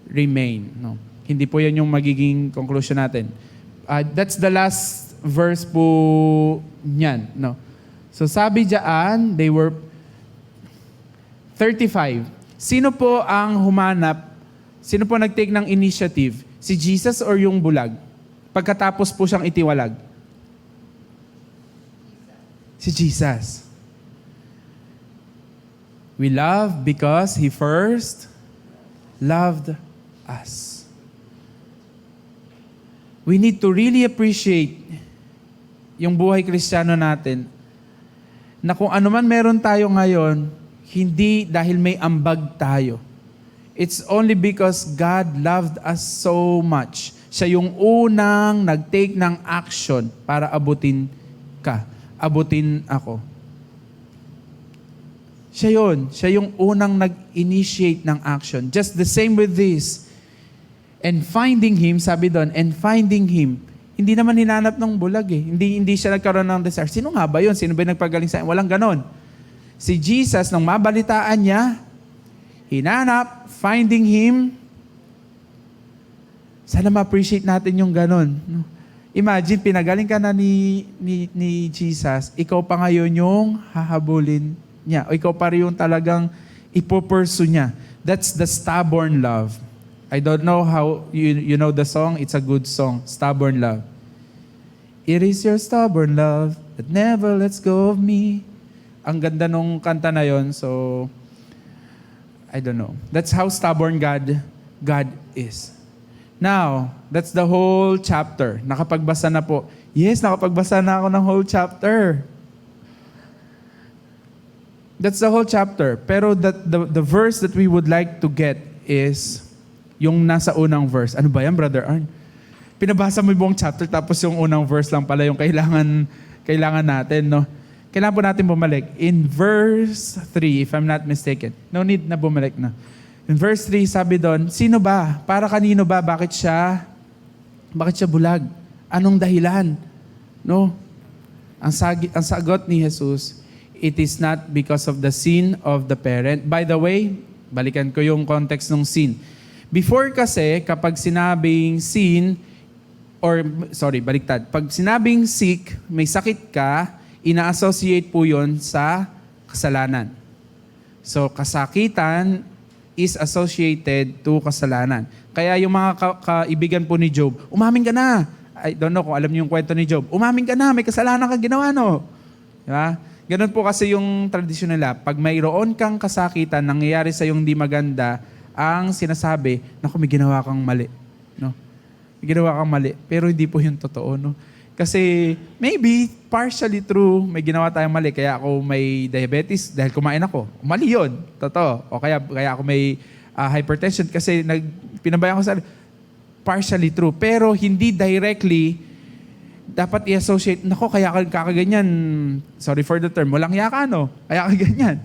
remain." No. Hindi po yan yung magiging conclusion natin. That's the last verse po niyan. No. So sabi diyan, they were 35. Sino po ang humanap? Sino po nag-take ng initiative? Si Jesus or yung bulag? Pagkatapos po siyang itiwalag? Si Jesus. We love because He first loved us. We need to really appreciate yung buhay Kristiyano natin, na kung ano man meron tayo ngayon, hindi dahil may ambag tayo. It's only because God loved us so much. Siya yung unang nag-take ng action para abutin ka, abutin ako. Siya yun. Siya yung unang nag-initiate ng action. Just the same with this. And finding Him, sabi doon, and finding Him, hindi naman hinanap ng bulag eh. Hindi siya nagkaroon ng desire. Sino nga ba yun? Sino ba yung nagpagaling sa akin? Walang ganon. Si Jesus, nung mabalitaan niya, hinanap, finding Him. Sana ma-appreciate natin yung ganon. Imagine, pinagaling ka na ni Jesus, ikaw pa ngayon yung hahabulin niya. O ikaw pa rin yung talagang ipopursue niya. That's the stubborn love. I don't know how you know the song. It's a good song, Stubborn Love. It is your stubborn love that never lets go of me. Ang ganda nung kanta na yon, so I don't know. That's how stubborn God is. Now, that's the whole chapter. Nakapagbasa na po. Yes, nakapagbasa na ako ng whole chapter. That's the whole chapter. Pero the verse that we would like to get is yung nasa unang verse. Ano ba yan, Brother Arn? Pinabasa mo yung buong chapter tapos yung unang verse lang pala yung kailangan natin, no? Kailangan po natin bumalik. In verse 3, if I'm not mistaken. No need na bumalik na. In verse 3, sabi doon, sino ba? Para kanino ba? Bakit siya bulag? Anong dahilan? No? Ang sagot ni Jesus, it is not because of the sin of the parent. By the way, Balikan ko yung context ng sin. Before kasi, kapag sinabing sin, baliktad. Pag sinabing sick, may sakit ka, ina-associate po yun sa kasalanan. So, kasakitan is associated to kasalanan. Kaya yung mga kaibigan po ni Job, umamin ka na. I don't know kung alam niyo yung kwento ni Job. Umamin ka na, may kasalanan ka ginawa, no? Diba? Ganun po kasi yung tradisyon nila. Pag mayroon kang kasakitan, nangyayari sa yung di maganda, ang sinasabi, naku, may ginawa kang mali. No? May ginawa kang mali. Pero hindi po yung totoo, no? Kasi maybe partially true, may ginawa tayong mali. Kaya ako may diabetes dahil kumain ako. Mali yun. Totoo. O kaya ako may hypertension kasi pinabayaan ko sa partially true. Pero hindi directly dapat i-associate, nako, kaya kakaganyan. Sorry for the term. Walang yaka, no? Kaya kaganyan.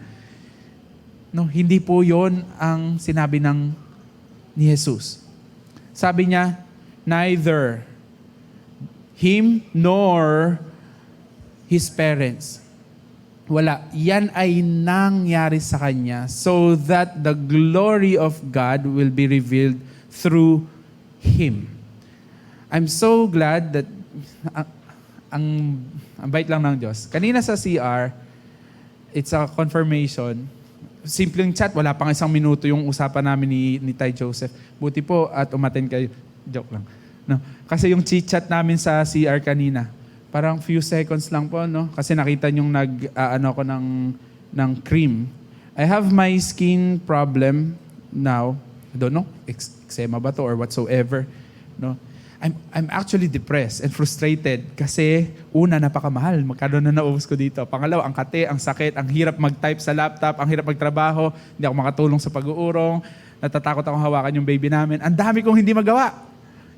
No, hindi po yon ang sinabi ni Jesus. Sabi niya, neither him nor his parents. Wala. Yan ay nangyari sa kanya so that the glory of God will be revealed through him. I'm so glad that ang bait lang ng Diyos. Kanina sa CR, it's a confirmation. Simpleng chat, wala pang 1 minuto yung usapan namin ni Tay Joseph. Buti po at umattend kayo. Joke lang. No? Kasi yung chit-chat namin sa CR kanina, parang few seconds lang po, no? Kasi nakita niyong ako ng cream. I have my skin problem now. I don't know, eczema ba to or whatsoever. No? I'm actually depressed and frustrated kasi una, napakamahal. Magkano na naubos ko dito. Pangalawa, ang kate, ang sakit, ang hirap mag-type sa laptop, ang hirap magtrabaho, hindi ako makatulong sa pag-uurong, natatakot akong hawakan yung baby namin. Ang dami kong hindi magawa.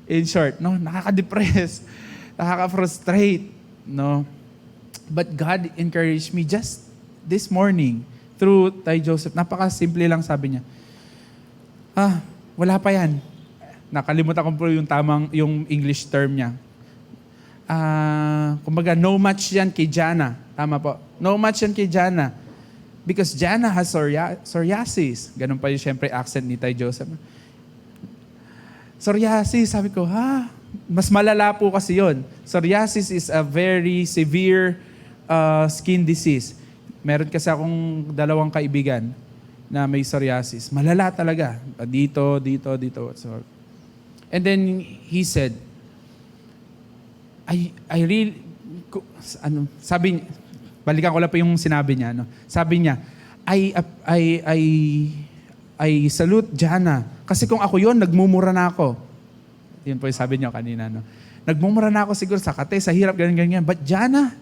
In short, no, nakaka-depress, nakaka-frustrate, no. But God encouraged me just this morning through Tay Joseph. Napaka-simple lang sabi niya. Wala pa yan. Nakalimutan ko po yung English term niya. Kumbaga, no match yan kay Jana. Tama po. No match yan kay Jana. Because Jana has psoriasis. Ganun pa yung syempre accent ni Tay Joseph. Psoriasis, sabi ko, mas malala po kasi yun. Psoriasis is a very severe skin disease. Meron kasi akong 2 kaibigan na may psoriasis. Malala talaga. Dito. So, and then he said, I really, sabi, balikan ko lang po yung sinabi niya. No? Sabi niya, I salute Jana. Kasi kung ako yon, nagmumura na ako. Yun po yung sabi niyo kanina. No? Nagmumura na ako siguro sa kate, sa hirap, ganyan. But Jana,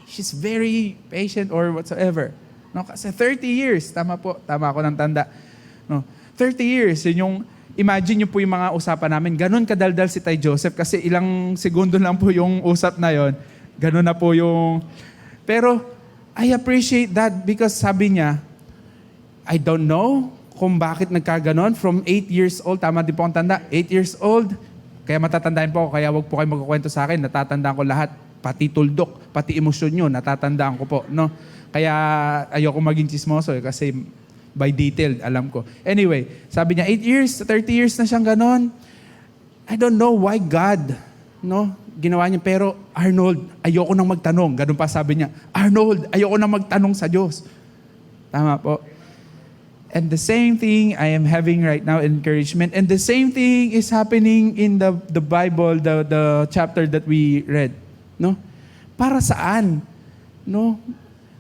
she's very patient or whatsoever. No? Kasi 30 years, tama ako ng tanda. No? 30 years, yun yung, imagine niyo po yung mga usapan namin. Ganun kadaldal si Tay Joseph kasi ilang segundo lang po yung usap na yon. Ganun na po yung... Pero I appreciate that because sabi niya, I don't know kung bakit nagkaganon. From 8 years old, tama din po ang tanda, 8 years old, kaya matatandaan po ako, kaya wag po kayo magkukwento sa akin, natatandaan ko lahat, pati tuldok, pati emosyon nyo, natatandaan ko po. No? Kaya ayoko maging chismoso kasi by detailed, alam ko. Anyway, sabi niya, 8 years, 30 years na siyang ganon. I don't know why God, no, ginawa niya. Pero Arnold, ayoko nang magtanong. Ganun pa sabi niya, Arnold, ayoko nang magtanong sa Diyos. Tama po. And the same thing I am having right now, encouragement. And the same thing is happening in the Bible, the chapter that we read. No? Para saan? No?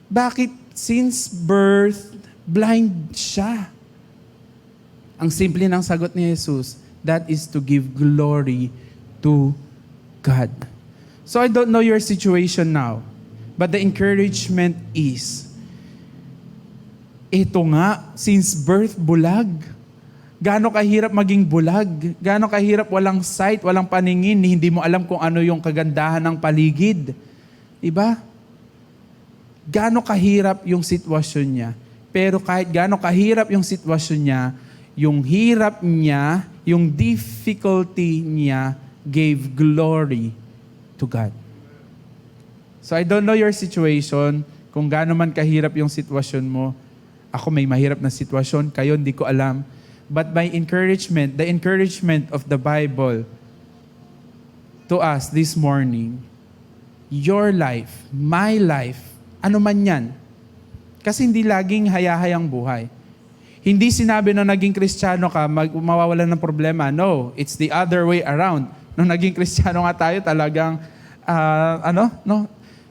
Bakit since birth, blind siya? Ang simple ng sagot ni Jesus, that is to give glory to God. So I don't know your situation now, but the encouragement is, ito nga, since birth, bulag. Gaano kahirap maging bulag? Gaano kahirap walang sight, walang paningin, hindi mo alam kung ano yung kagandahan ng paligid. Diba? Gaano kahirap yung sitwasyon niya. Pero kahit gaano kahirap yung sitwasyon niya, yung hirap niya, yung difficulty niya, gave glory to God. So I don't know your situation, kung gaano man kahirap yung sitwasyon mo, Ako may mahirap na sitwasyon, kayo hindi ko alam. But my encouragement, the encouragement of the Bible to us this morning, your life, my life, ano man yan. Kasi hindi laging hayahayang buhay. Hindi sinabi na naging Kristiyano ka, mawawalan ng problema. No, it's the other way around. Nung naging Kristiyano nga tayo, talagang,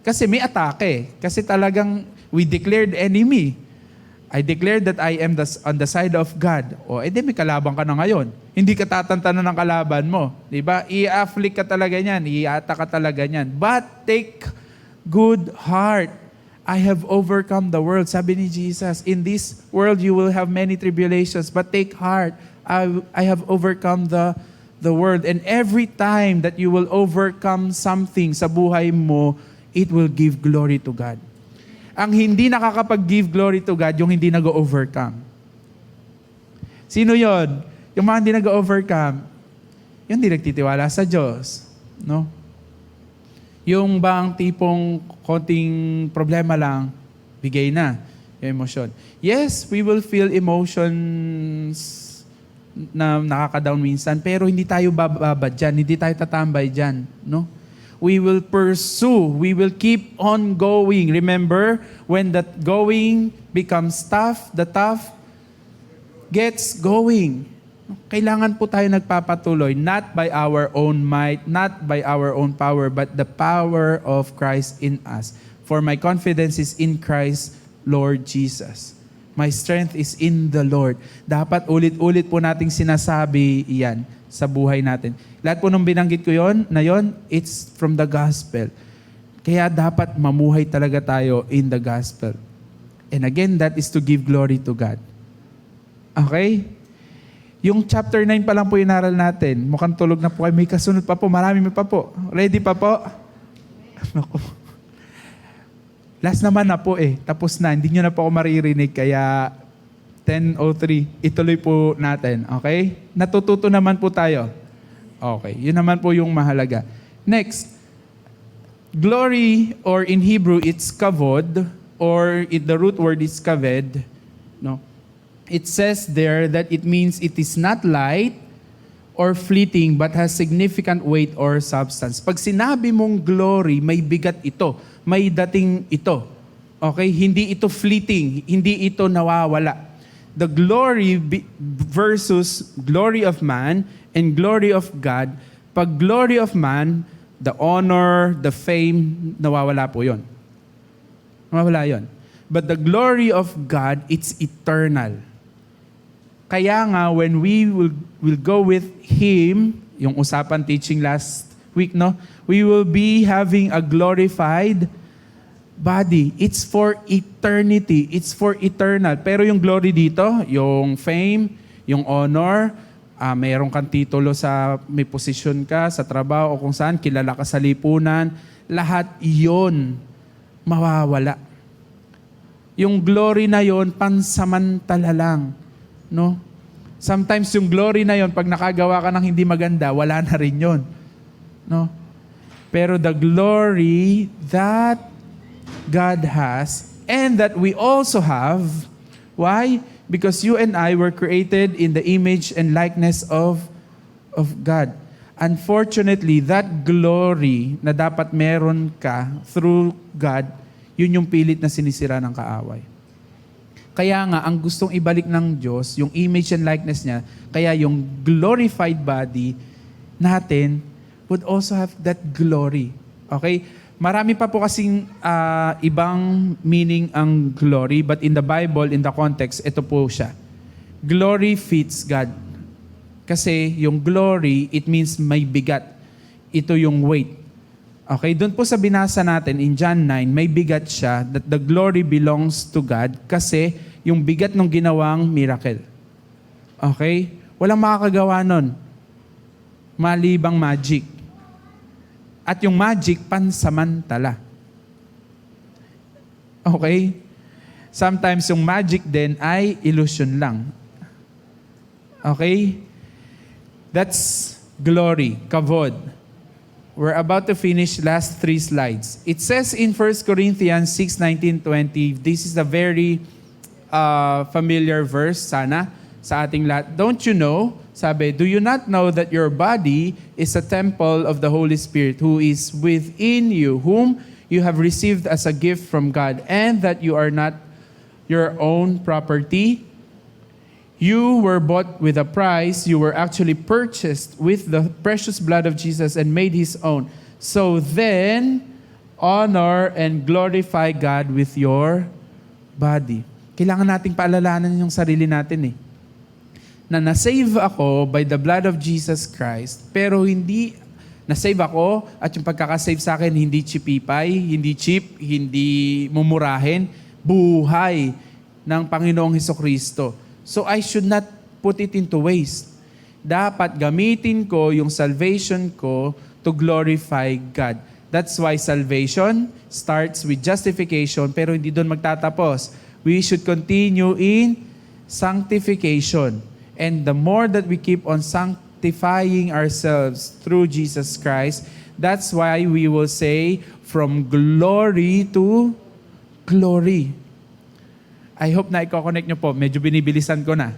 Kasi may atake. Kasi talagang, we declared enemy. I declared that I am on the side of God. O, edi may kalaban ka na ngayon. Hindi ka tatantanan ng kalaban mo. Diba? I-afflict ka talaga niyan. I-attack ka talaga niyan. But take good heart. I have overcome the world. Sabi ni Jesus, in this world you will have many tribulations, but take heart. I have overcome the world. And every time that you will overcome something sa buhay mo, it will give glory to God. Ang hindi nakakapag-give glory to God, yung hindi nag-overcome. Sino yon? Yung mga hindi nag-overcome, yung hindi nagtitiwala sa Diyos. No? Yung bang tipong konting problema lang, bigay na yung emosyon. Yes, we will feel emotions na nakaka-down minsan, pero hindi tayo bababa dyan, hindi tayo tatambay dyan. No? We will pursue, we will keep on going. Remember, when that going becomes tough, the tough gets going. Kailangan po tayo nagpapatuloy, not by our own might, not by our own power, but the power of Christ in us. For my confidence is in Christ, Lord Jesus. My strength is in the Lord. Dapat ulit-ulit po nating sinasabi iyan sa buhay natin. Lahat po nung binanggit ko yon, it's from the gospel. Kaya dapat mamuhay talaga tayo in the gospel. And again, that is to give glory to God. Okay? Yung chapter 9 pa lang po inaral natin. Mukhang tulog na po kayo. May kasunod pa po. Marami pa po. Ready pa po? Naku. Last naman na po eh. Tapos na. Hindi nyo na po ako maririnig. Kaya 10:03. Ituloy po natin. Okay? Natututo naman po tayo. Okay. Yun naman po yung mahalaga. Next. Glory, or in Hebrew, it's kavod. Or the root word is kaved. No? It says there that it means it is not light or fleeting but has significant weight or substance. Pag sinabi mong glory, may bigat ito. May dating ito. Okay? Hindi ito fleeting. Hindi ito nawawala. The glory versus glory of man and glory of God. Pag glory of man, the honor, the fame, nawawala po yun. Nawawala yun. But the glory of God, it's eternal. Kaya nga, when we will go with Him, yung usapan teaching last week, no? We will be having a glorified body. It's for eternity. It's for eternal. Pero yung glory dito, yung fame, yung honor, mayroon kang titulo sa, may posisyon ka sa trabaho o kung saan, kilala ka sa lipunan, lahat iyon mawawala. Yung glory na yon pansamantala lang. No? Sometimes yung glory na yon, pag nakagawa ka ng hindi maganda, wala na rin yon. No? Pero the glory that God has and that we also have, why? Because you and I were created in the image and likeness of God. Unfortunately, that glory na dapat meron ka through God, yun yung pilit na sinisira ng kaaway. Kaya nga, ang gustong ibalik ng Diyos, yung image and likeness niya, kaya yung glorified body natin would also have that glory. Okay? Marami pa po kasing ibang meaning ang glory, but in the Bible, in the context, ito po siya. Glory fits God. Kasi yung glory, it means may bigat. Ito yung weight. Okay, doon po sa binasa natin in John 9, may bigat siya that the glory belongs to God kasi yung bigat ng ginawang miracle. Okay? Walang makakagawa nun. Malibang magic. At yung magic, pansamantala. Okay? Sometimes yung magic din ay illusion lang. Okay? That's glory, kavod. We're about to finish last 3 slides. It says in 1 Corinthians 6:19-20, this is a very familiar verse sana sa ating lahat. Don't you know, sabi, do you not know that your body is a temple of the Holy Spirit who is within you, whom you have received as a gift from God, and that you are not your own property? You were bought with a price. You were actually purchased with the precious blood of Jesus and made His own. So then, honor and glorify God with your body. Kailangan nating paalalahanan yung sarili natin na nasave ako by the blood of Jesus Christ, pero hindi, nasave ako at yung pagkakasave sa akin, hindi chipipay, hindi cheap, hindi mumurahin, buhay ng Panginoong Hesukristo. So I should not put it into waste. Dapat gamitin ko yung salvation ko to glorify God. That's why salvation starts with justification, pero hindi doon magtatapos. We should continue in sanctification. And the more that we keep on sanctifying ourselves through Jesus Christ, that's why we will say, from glory to glory. I hope na i-connect nyo po. Medyo binibilisan ko na.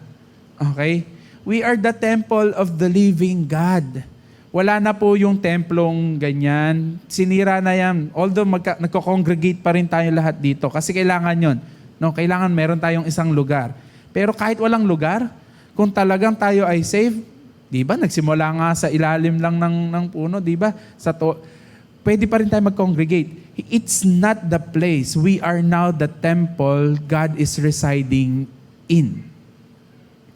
Okay? We are the temple of the living God. Wala na po yung templong ganyan. Sinira na yan. Although nagko-congregate pa rin tayo lahat dito. Kasi kailangan yon. No? Kailangan meron tayong isang lugar. Pero kahit walang lugar, kung talagang tayo ay saved, di ba? Nagsimula nga sa ilalim lang ng puno, di ba? Pwede pa rin tayo mag-congregate. It's not the place. We are now the temple God is residing in.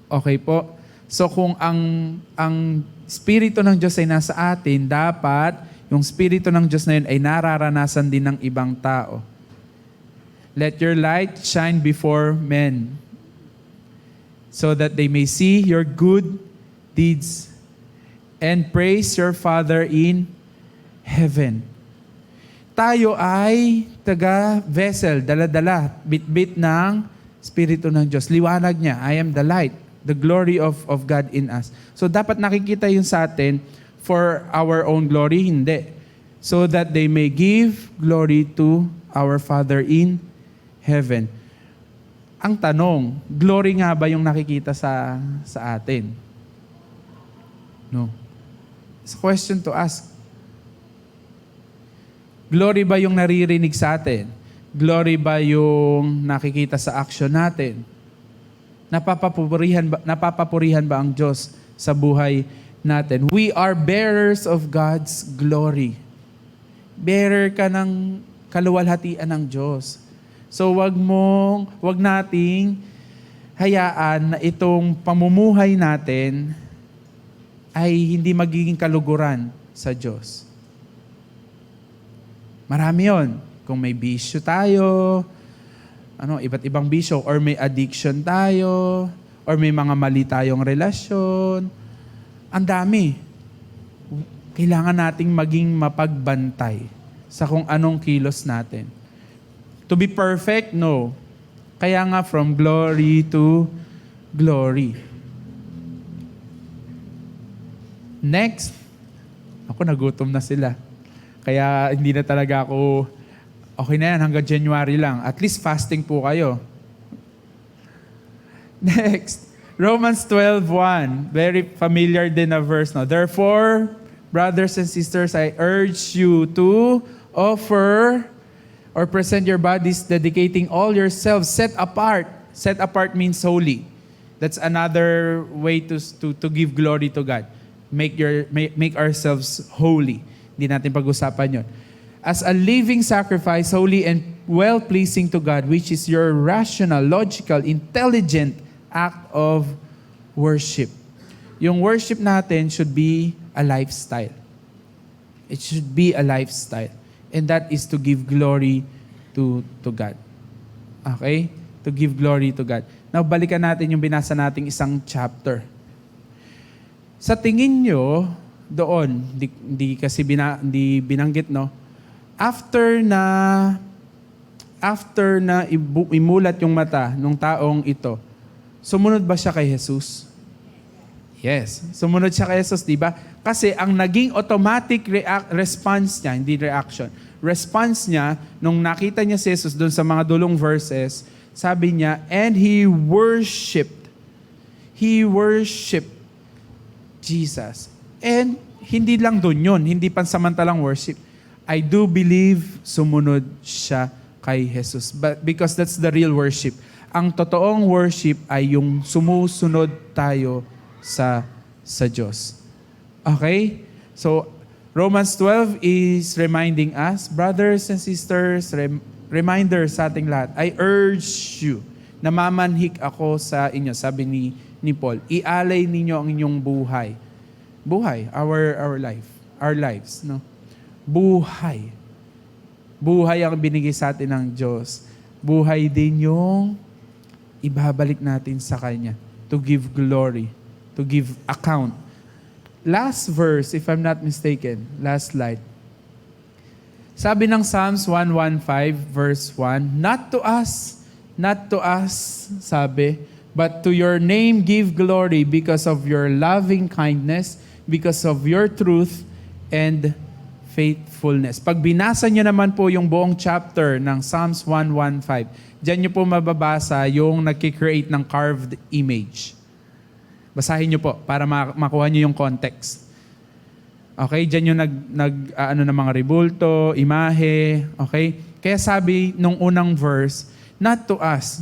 Okay po? So kung ang Espiritu ng Diyos ay nasa atin, dapat yung Espiritu ng Diyos na yun ay nararanasan din ng ibang tao. Let your light shine before men, so that they may see your good deeds and praise your Father in heaven. Tayo ay taga-vessel, dala-dala, bit-bit ng Espiritu ng Diyos. Liwanag niya, I am the light, the glory of God in us. So dapat nakikita yun sa atin for our own glory? Hindi. So that they may give glory to our Father in heaven. Ang tanong, glory nga ba yung nakikita sa atin? No. It's a question to ask. Glory ba yung naririnig sa atin? Glory ba yung nakikita sa action natin? Napapapurihan ba ang Diyos sa buhay natin? We are bearers of God's glory. Bearer ka ng kaluwalhatian ng Diyos. So wag nating hayaan na itong pamumuhay natin ay hindi magiging kaluguran sa Diyos. Marami yon. Kung may bisyo tayo, iba't ibang bisyo, or may addiction tayo, or may mga mali tayong relasyon, ang dami. Kailangan nating maging mapagbantay sa kung anong kilos natin. To be perfect? No. Kaya nga from glory to glory. Next. Ako nagutom na sila. Kaya hindi na talaga ako, okay na yan, hanggang January lang. At least fasting po kayo. Next. Romans 12:1. Very familiar din na verse. No? Therefore, brothers and sisters, I urge you to offer or present your bodies, dedicating all yourselves, set apart. Set apart means holy. That's another way to give glory to God. Make ourselves holy. Hindi natin pag-usapan yun. As a living sacrifice, holy and well-pleasing to God, which is your rational, logical, intelligent act of worship. Yung worship natin should be a lifestyle. It should be a lifestyle. And that is to give glory to God. Okay? To give glory to God. Now, balikan natin yung binasa nating isang chapter. Sa tingin nyo, doon, hindi kasi binanggit, no? After na imulat yung mata ng taong ito, sumunod ba siya kay Jesus? Yes. Sumunod siya kay Jesus, di ba? Kasi ang naging automatic response niya, hindi reaction, response niya, nung nakita niya si Jesus doon sa mga dulong verses, Sabi niya, and he worshiped Jesus. And hindi lang doon yun, hindi pansamantalang worship. I do believe sumunod siya kay Jesus. But because that's the real worship. Ang totoong worship ay yung sumusunod tayo sa Diyos. Okay? So, Romans 12 is reminding us, brothers and sisters, reminder sa ating lahat, I urge you, namamanhik ako sa inyo, sabi ni Paul, ialay ninyo ang inyong buhay. Buhay, our lives, no? Buhay. Buhay ang binigay sa atin ng Diyos. Buhay din yung ibabalik natin sa Kanya to give glory, to give account. Last verse, if I'm not mistaken, last slide. Sabi ng Psalms 115 verse 1, not to us, sabi, but to your name give glory because of your loving kindness, because of your truth and faithfulness. Pag binasa nyo naman po yung buong chapter ng Psalms 115, dyan nyo po mababasa yung nagkikreate ng carved image. Basahin nyo po para makuha nyo yung context. Okay? Dyan yung ano ng mga ribulto, imahe. Okay? Kaya sabi nung unang verse, not to us,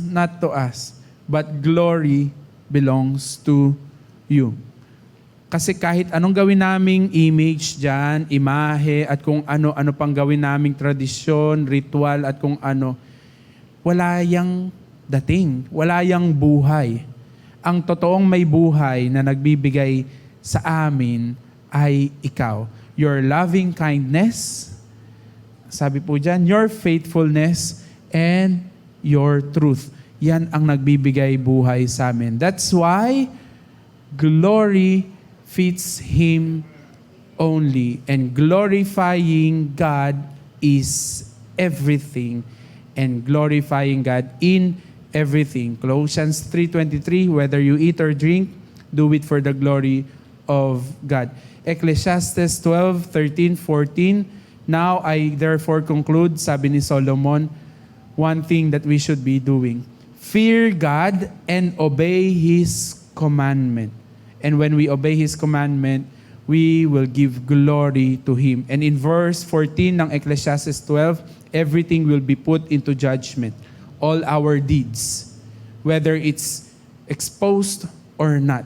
but glory belongs to you. Kasi kahit anong gawin naming image dyan, imahe, at kung ano-ano pang gawin naming tradisyon, ritual, at kung ano, wala yang dating, wala yang buhay. Ang totoong may buhay na nagbibigay sa amin ay ikaw. Your loving kindness, sabi po dyan, your faithfulness, and your truth. Yan ang nagbibigay buhay sa amin. That's why glory fits Him only. And glorifying God is everything. And glorifying God in everything. Colossians 3:23, whether you eat or drink, do it for the glory of God. Ecclesiastes 12:13-14, now I therefore conclude, sabi ni Solomon, one thing that we should be doing. Fear God and obey His commandment. And when we obey His commandment, we will give glory to Him. And in verse 14 ng Ecclesiastes 12, everything will be put into judgment. All our deeds, whether it's exposed or not.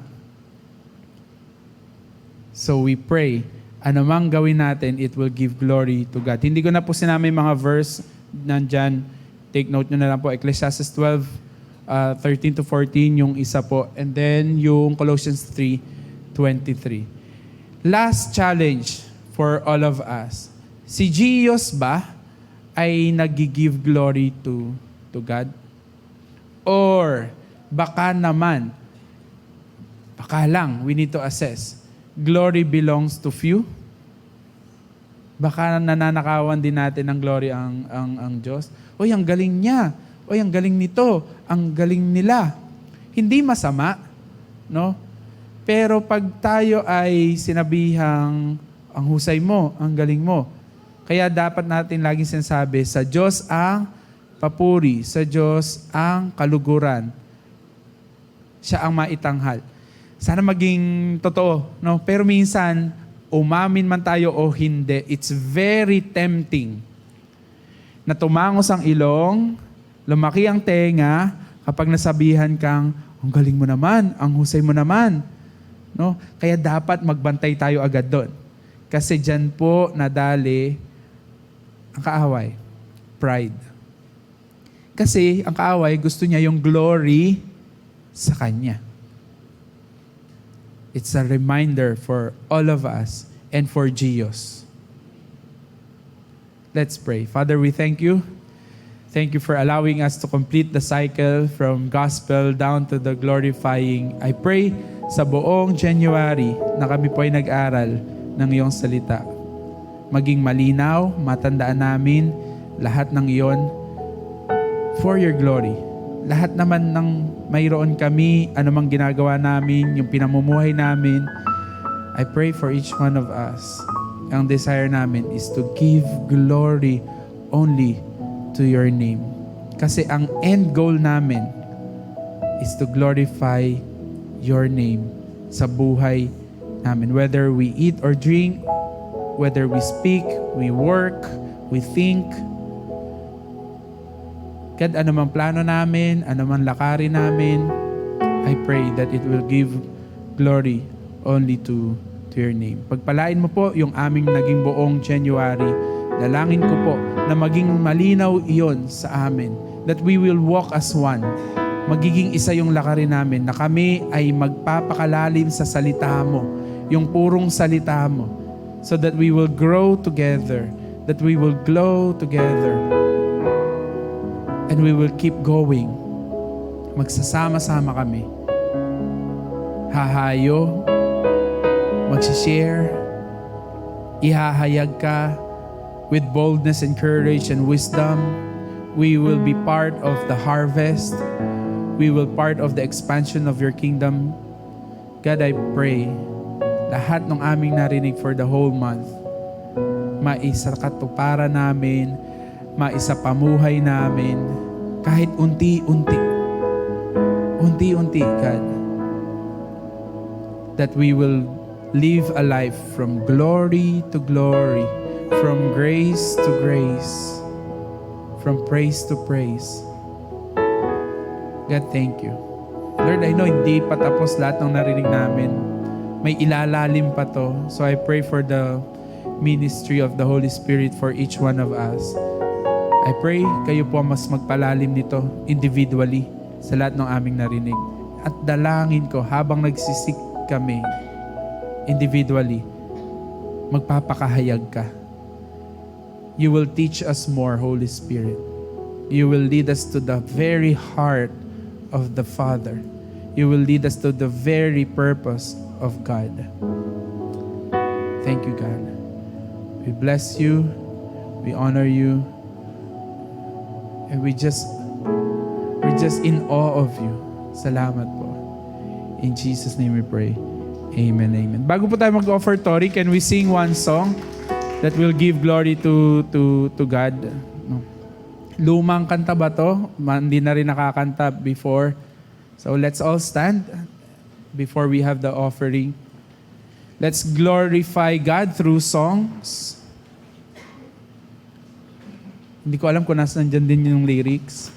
So we pray, anumang gawin natin, it will give glory to God. Hindi ko na po sinama yung mga verse nandyan. Take note nyo na lang po, Ecclesiastes 12, 13-14, yung isa po. And then yung Colossians 3:23. Last challenge for all of us. Si Jesus ba ay nag-give glory to God? Or baka naman, baka lang, we need to assess, glory belongs to few? Baka nananakawan din natin ng glory ang Diyos. Oy, ang galing niya. Oy, ang galing nito. Ang galing nila. Hindi masama, no? Pero pag tayo ay sinabihang, ang husay mo, ang galing mo, kaya dapat natin laging sinasabi, sa Diyos ang papuri, sa Diyos ang kaluguran. Siya ang maitanghal. Sana maging totoo, no? Pero minsan, umamin man tayo o hindi, it's very tempting na tumangos ang ilong, lumaki ang tenga, kapag nasabihan kang, ang galing mo naman, ang husay mo naman. No? Kaya dapat magbantay tayo agad doon. Kasi dyan po nadali ang kaaway, pride. Kasi ang kaaway, gusto niya yung glory sa Kanya. It's a reminder for all of us and for Jesus. Let's pray. Father, we thank you. Thank you for allowing us to complete the cycle from gospel down to the glorifying. I pray sa buong January na kami po ay nag-aral ng iyong salita. Maging malinaw, matandaan namin lahat ng iyon for your glory. Lahat naman ng mayroon kami, anumang ginagawa namin, yung pinamumuhay namin, I pray for each one of us. Ang desire namin is to give glory only to your name. Kasi ang end goal namin is to glorify your name sa buhay namin. Whether we eat or drink, whether we speak, we work, we think. God, anumang plano namin, anumang lakarin namin, I pray that it will give glory only to your name. Pagpalain mo po yung aming naging buong January. Dalangin ko po na maging malinaw iyon sa amin. That we will walk as one. Magiging isa yung lakarin namin na kami ay magpapakalalim sa salita mo. Yung purong salita mo. So that we will grow together. That we will glow together. And we will keep going. Magsasama-sama kami. Hahayo. Magsishare. Ihahayag ka with boldness and courage and wisdom. We will be part of the harvest. We will part of the expansion of your kingdom. God, I pray, lahat ng aming narinig for the whole month, maisa katuparan namin, maisa pamuhay namin, kahit unti-unti. Unti-unti, God. That we will live a life from glory to glory, from grace to grace, from praise to praise. God, thank you. Lord, I know hindi pa tapos lahat ng narinig namin. May ilalalim pa to. So I pray for the ministry of the Holy Spirit for each one of us. I pray kayo po mas magpalalim nito individually sa lahat ng aming narinig. At dalangin ko habang nagsisik kami individually, magpapakahayag ka. You will teach us more, Holy Spirit. You will lead us to the very heart of the Father. You will lead us to the very purpose of God. Thank you, God. We bless you. We honor you. And we're just in awe of you. Salamat po. In Jesus' name we pray. Amen, amen. Bago po tayo mag-offer, Tori, can we sing one song that will give glory to God? Lumang kanta ba to? Hindi na rin nakakanta before. So let's all stand before we have the offering. Let's glorify God through songs. Hindi ko alam kung nasaan dyan din yung lyrics.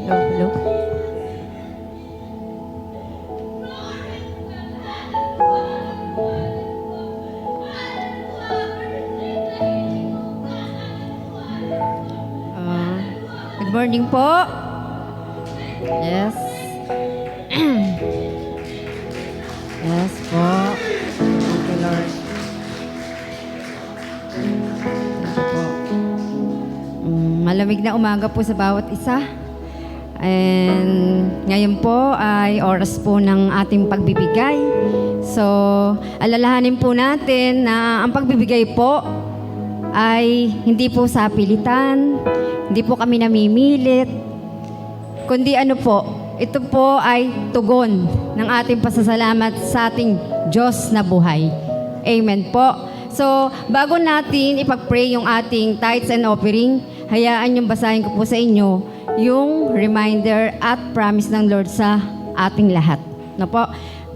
Hello, hello. Good morning po. Yes. Yes po. Thank you, Lord. Thank you po. Malamig na umaga po sa bawat isa. And ngayon po ay oras po ng ating pagbibigay. So, alalahanin po natin na ang pagbibigay po ay hindi po sa pilitan, hindi po kami namimilit, kundi ano po, ito po ay tugon ng ating pasasalamat sa ating Diyos na buhay. Amen po. So, bago natin ipag-pray yung ating tithes and offering, hayaan yung basahin ko po sa inyo yung reminder at promise ng Lord sa ating lahat. No po?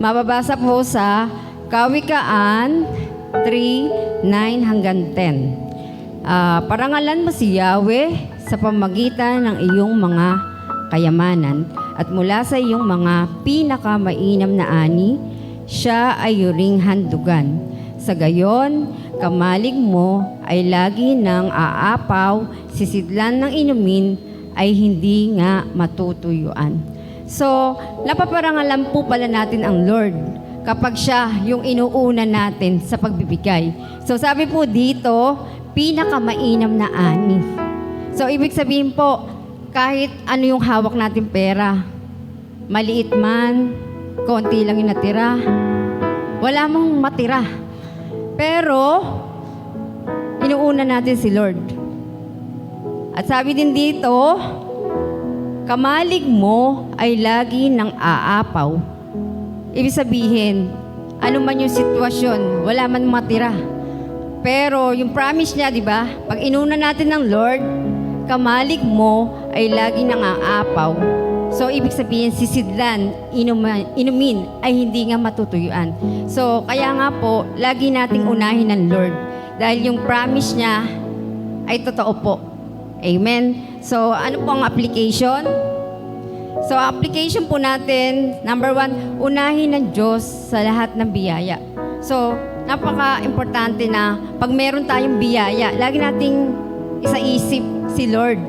Mababasa po sa Kawikaan 3:9 hanggang 10. Parangalan mo si Yahweh sa pamagitan ng iyong mga kayamanan at mula sa iyong mga pinakamainam na ani, siya ay iyong handugan. Sa gayon, kamalig mo ay lagi ng aapaw, sisidlan ng inumin ay hindi nga matutuyuan. So, napaparangalan po pala natin ang Lord kapag siya yung inuuna natin sa pagbibigay. So, sabi po dito, pinakamainam na ani. So, ibig sabihin po, kahit ano yung hawak natin pera, maliit man, konti lang yung natira, wala mong matira. Pero, inuuna natin si Lord. At sabi din dito, kamalig mo ay lagi ng aapaw. Ibig sabihin, ano man yung sitwasyon, wala man matira. Pero yung promise niya, di ba? Pag inuna natin ng Lord, kamalig mo ay lagi ng aapaw. So, ibig sabihin, sisidlan, inumin ay hindi nga matutuyuan. So, kaya nga po, lagi nating unahin ng Lord. Dahil yung promise niya ay totoo po. Amen. So, ano po ang application? So, application po natin, number 1, unahin ng Diyos sa lahat ng biyaya. So, napaka-importante na pag meron tayong biyaya, lagi nating isaisip si Lord.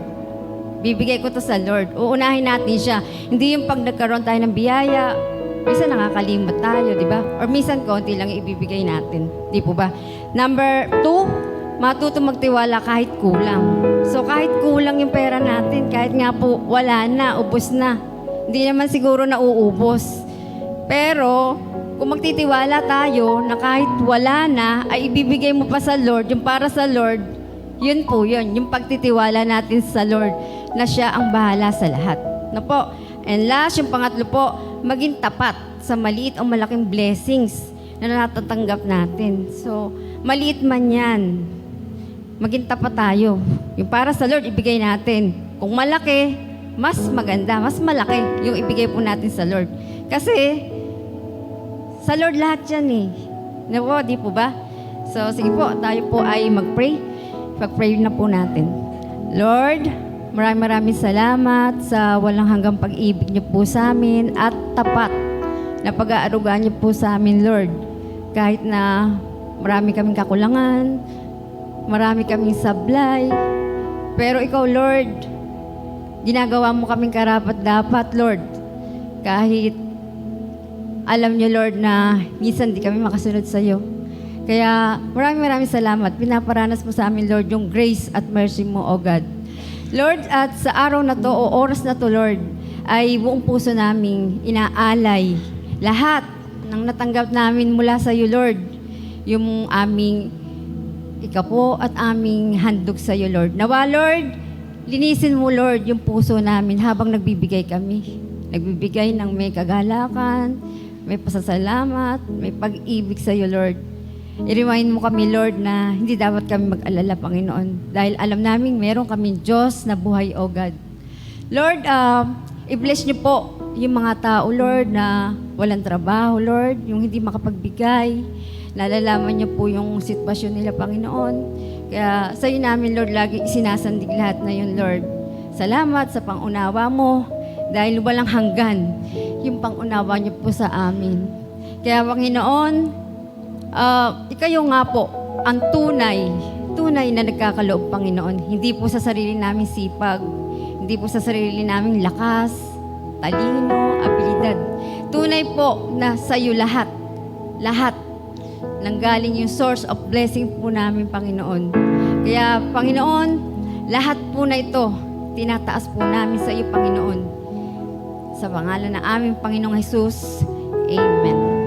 Bibigay ko to sa Lord. Uunahin natin siya. Hindi yung pag nagkaroon tayo ng biyaya, minsan nakakalimot tayo, di ba? Or minsan konti lang ibibigay natin. Di po ba? Number 2, matuto magtiwala kahit kulang. So kahit kulang yung pera natin, kahit nga po wala na, ubos na. Hindi naman siguro nauubos. Pero kung magtitiwala tayo na kahit wala na, ay ibibigay mo pa sa Lord, yung para sa Lord, Yun po yun, yung pagtitiwala natin sa Lord na siya ang bahala sa lahat. Na po. And last, yung pangatlo po, maging tapat sa maliit o malaking blessings na natatanggap natin. So, maliit man yan, maging tapat tayo. Yung para sa Lord, ibigay natin. Kung malaki, mas maganda, mas malaki yung ibigay po natin sa Lord. Kasi, sa Lord lahat yan eh. Na po, di po ba? So, sige po, tayo po ay mag-pray. Pag-pray na po natin. Lord, maraming salamat sa walang hanggang pag-ibig niyo po sa amin at tapat na pag-aarugaan niyo po sa amin, Lord. Kahit na marami kaming kakulangan, marami kaming sablay, pero ikaw, Lord, ginagawa mo kaming karapat-dapat, Lord. Kahit alam niyo, Lord, na minsan di kami makasunod sa iyo. Kaya maraming salamat. Pinaparanas mo sa amin, Lord, yung grace at mercy mo, O God. Lord, at sa araw na to o oras na to, Lord, ay buong puso naming inaalay lahat ng natanggap namin mula sa iyo, Lord. Yung aming ikapo at aming handog sa iyo, Lord. Nawa, Lord, linisin mo, Lord, yung puso namin habang nagbibigay kami. Nagbibigay ng may kagalakan, may pasasalamat, may pag-ibig sa iyo, Lord. I-remind mo kami, Lord, na hindi dapat kami mag-alala, Panginoon. Dahil alam namin, meron kami Diyos na buhay, O God. Lord, i-bless niyo po yung mga tao, Lord, na walang trabaho, Lord, yung hindi makapagbigay. Nalalaman niyo po yung sitwasyon nila, Panginoon. Kaya sa iyo namin, Lord, lagi isinasandig lahat na yun, Lord. Salamat sa pangunawa mo dahil walang hanggan yung pangunawa niyo po sa amin. Kaya, Panginoon, ikayo nga po ang tunay na nagkakaloob, Panginoon. Hindi po sa sarili namin sipag, hindi po sa sarili namin lakas, talino, abilidad. Tunay po na sa iyo lahat nanggaling yung source of blessing po namin, Panginoon. Kaya, Panginoon, lahat po na ito, tinataas po namin sa iyo, Panginoon. Sa pangalan ng aming Panginoong Jesus, Amen.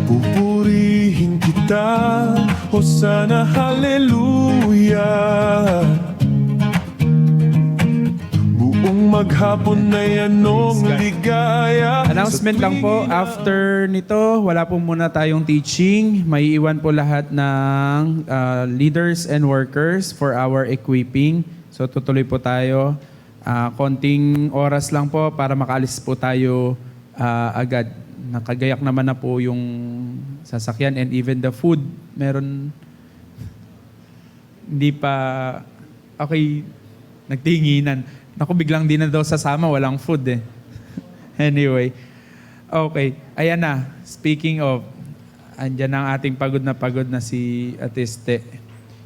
Pupurihin kita, Hosana, Hallelujah. Buong maghapon na yanong ligaya. Announcement lang po, after nito, wala po muna tayong teaching. May iwan po lahat ng leaders and workers for our equipping. So tutuloy po tayo. Konting oras lang po para makaalis po tayo agad. Nakagayak naman na po yung sasakyan and even the food, meron hindi pa okay, nagtinginan. Naku, biglang di na daw sasama, walang food eh. Anyway, okay. Ayan na, speaking of, andyan ang ating pagod na si Atiste.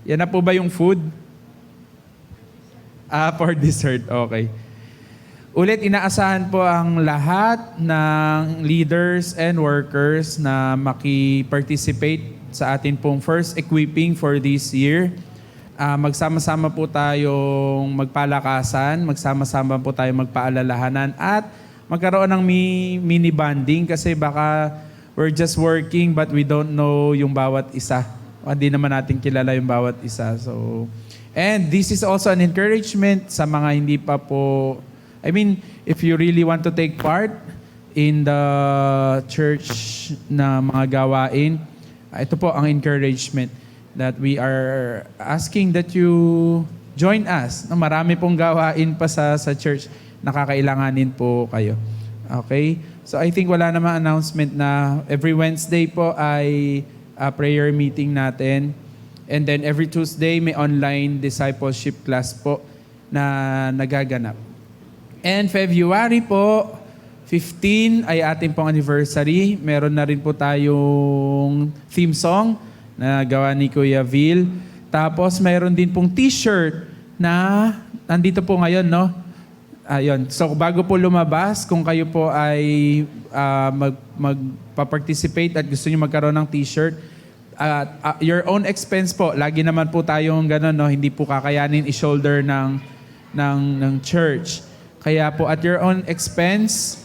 Yan na po ba yung food? For dessert, okay. Ulit, inaasahan po ang lahat ng leaders and workers na maki-participate sa atin pong first equipping for this year. Magsama-sama po tayong magpalakasan, magsama-sama po tayong magpaalalahanan at magkaroon ng mini bonding kasi baka we're just working but we don't know yung bawat isa. Hindi naman natin kilala yung bawat isa. So, and this is also an encouragement sa mga hindi pa po, I mean, if you really want to take part in the church na mga gawain, ito po ang encouragement that we are asking that you join us. Marami pong gawain pa sa church, nakakailanganin po kayo. Okay? So I think wala namang announcement na every Wednesday po ay prayer meeting natin. And then every Tuesday may online discipleship class po na nagaganap. And February po, 15 ay ating pong anniversary. Meron na rin po tayong theme song na gawa ni Kuya Vil. Tapos mayroon din pong t-shirt na nandito po ngayon, no? Ayun. So bago po lumabas, kung kayo po ay magpa-participate at gusto niyo magkaroon ng t-shirt, your own expense po. Lagi naman po tayong gano'n, no? Hindi po kakayanin i-shoulder ng church. Kaya po at your own expense,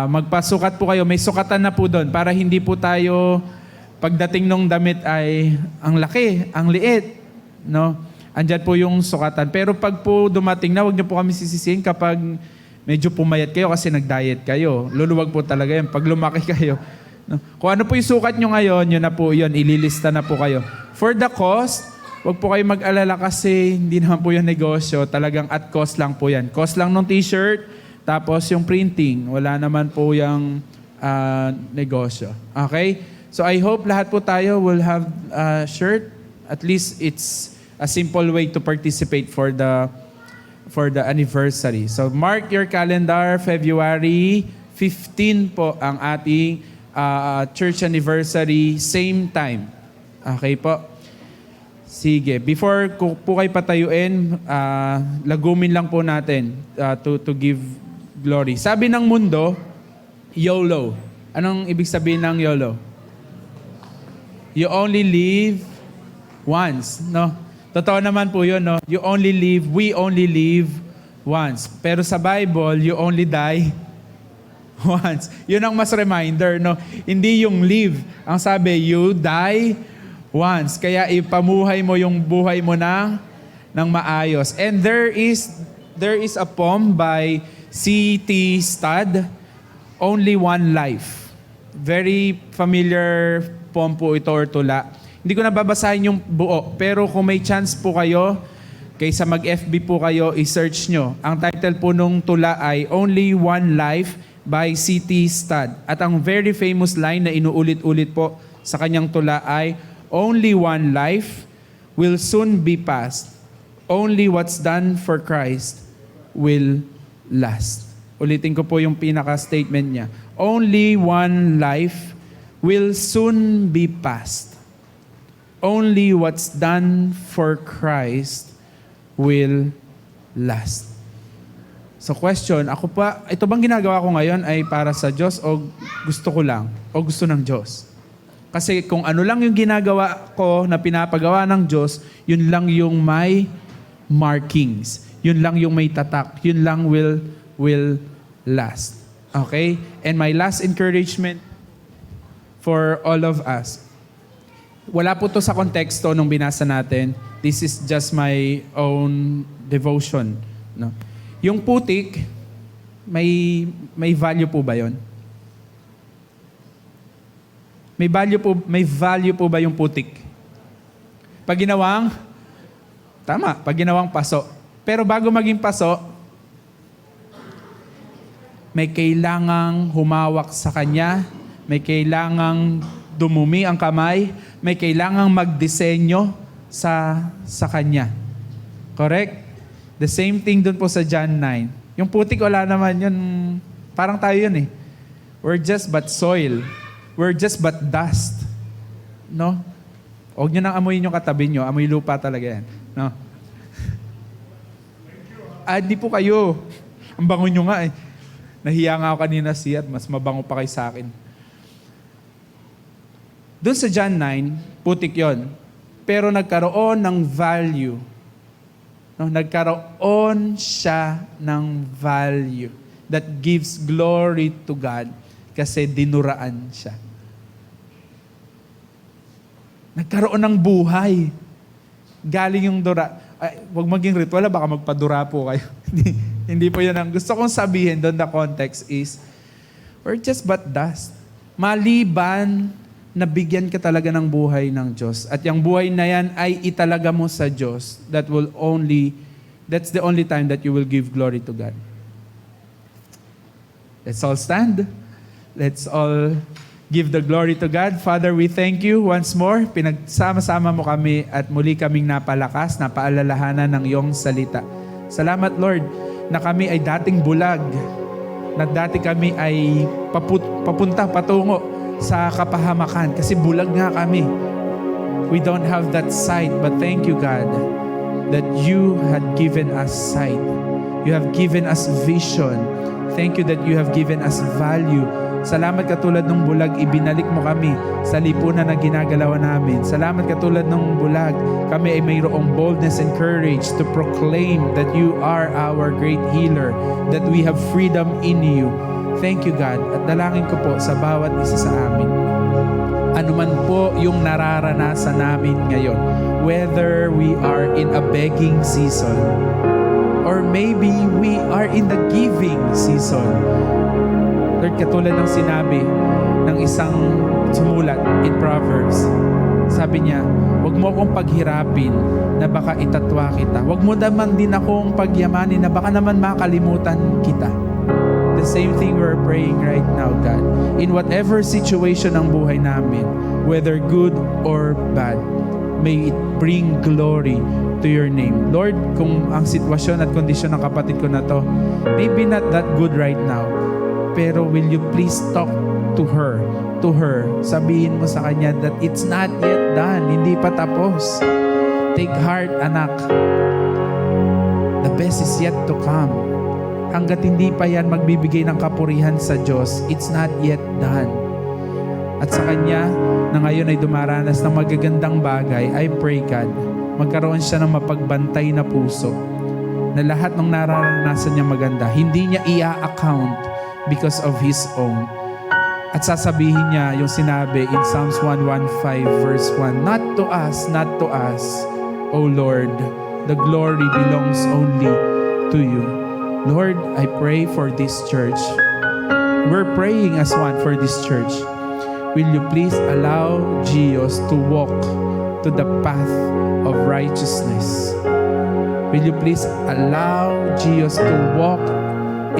magpasukat po kayo. May sukatan na po doon para hindi po tayo pagdating nung damit ay ang laki, ang liit, no? Andyan po yung sukatan. Pero pag po dumating na, huwag niyo po kami sisisihin kapag medyo pumayat kayo kasi nag-diet kayo. Luluwag po talaga yan pag lumaki kayo. No? Kung ano po yung sukat nyo ngayon, yun na po yun. Ililista na po kayo. For the cost, huwag po kayo mag-alala kasi hindi naman po yung negosyo. Talagang at cost lang po yan. Cost lang ng t-shirt, tapos yung printing. Wala naman po yung negosyo. Okay? So I hope lahat po tayo will have a shirt. At least it's a simple way to participate for the anniversary. So mark your calendar, February 15 po ang ating church anniversary, same time. Okay po? Sige. Before po kayo patayuin, lagumin lang po natin to give glory. Sabi ng mundo, YOLO. Anong ibig sabihin ng YOLO? You only live once, no? Totoo naman po yun, no? We only live once. Pero sa Bible, you only die once. Yun ang mas reminder, no? Hindi yung live. Ang sabi, you die once. Kaya ipamuhay mo yung buhay mo ng maayos. And there is a poem by C.T. Studd, Only One Life. Very familiar poem po ito or tula. Hindi ko nababasahin yung buo, pero kung may chance po kayo, kaysa mag-FB po kayo, i-search nyo. Ang title po nung tula ay Only One Life by C.T. Studd. At ang very famous line na inuulit-ulit po sa kanyang tula ay, Only one life will soon be past. Only what's done for Christ will last. Ulitin ko po yung pinaka-statement niya. Only one life will soon be past. Only what's done for Christ will last. So question, ito bang ginagawa ko ngayon ay para sa Diyos o gusto ko lang? O gusto ng Diyos? Kasi kung ano lang yung ginagawa ko na pinapagawa ng Diyos, yun lang yung may markings. Yun lang yung may tatak. Yun lang will last. Okay? And my last encouragement for all of us, wala po to sa konteksto nung binasa natin. This is just my own devotion. No? Yung putik, may value po ba yon? May value po ba yung putik? Pag ginawang paso. Pero bago maging paso, may kailangang humawak sa kanya, may kailangang dumumi ang kamay, may kailangang magdisenyo sa kanya. Correct? The same thing dun po sa John 9. Yung putik, wala naman yun. Parang tayo yun eh. We're just but soil. We're just but dust. No? Huwag nyo nang amuyin yung katabi nyo. Amoy lupa talaga yan. No? Di po kayo. Ang bango nyo nga eh. Nahiya nga ako kanina siya at mas mabango pa kayo sa akin. Doon sa John 9, putik yon. Pero nagkaroon ng value. No? Nagkaroon siya ng value that gives glory to God kasi dinuraan siya. Nagkaroon ng buhay. Galing yung dura. Huwag maging ritual, baka magpadura po kayo. Hindi po yun ang gusto kong sabihin doon. The context is, we're just but dust. Maliban na bigyan ka talaga ng buhay ng Diyos. At yung buhay na yan ay italaga mo sa Diyos. That's the only time that you will give glory to God. Let's all stand. Let's all give the glory to God. Father, we thank you once more. Pinagsama-sama mo kami at muli kaming napalakas, napaalalahanan ng iyong salita. Salamat, Lord, na kami ay dating bulag, na dati kami ay patungo sa kapahamakan kasi bulag nga kami. We don't have that sight, but thank you, God, that you had given us sight. You have given us vision. Thank you that you have given us value. Salamat katulad ng bulag, ibinalik mo kami sa lipunan na ginagalawan namin. Salamat katulad ng bulag, kami ay mayroong boldness and courage to proclaim that you are our great healer, that we have freedom in you. Thank you, God. At dalangin ko po sa bawat isa sa amin. Ano man po yung nararanasan namin ngayon, whether we are in a begging season, or maybe we are in the giving season. Lord, katulad ng sinabi ng isang sumulat in Proverbs, sabi niya, huwag mo akong paghirapin na baka itatwa kita. Huwag mo naman din akong pagyamanin na baka naman makalimutan kita. The same thing we're praying right now, God. In whatever situation ng buhay namin, whether good or bad, may it bring glory to your name. Lord, kung ang sitwasyon at kondisyon ng kapatid ko na to, maybe not that good right now, pero will you please talk to her, sabihin mo sa kanya that it's not yet done, hindi pa tapos. Take heart, anak. The best is yet to come. Hanggat hindi pa yan magbibigay ng kapurihan sa Diyos, it's not yet done. At sa kanya, na ngayon ay dumaranas ng magagandang bagay, I pray, God, magkaroon siya ng mapagbantay na puso, na lahat ng nararanasan niya maganda, hindi niya i-account because of his own. At sasabihin niya yung sinabi in Psalms 115 verse 1, Not to us, O Lord, the glory belongs only to you. Lord, I pray for this church. We're praying as one for this church. Will you please allow Gios to walk to the path of righteousness? Will you please allow Gios to walk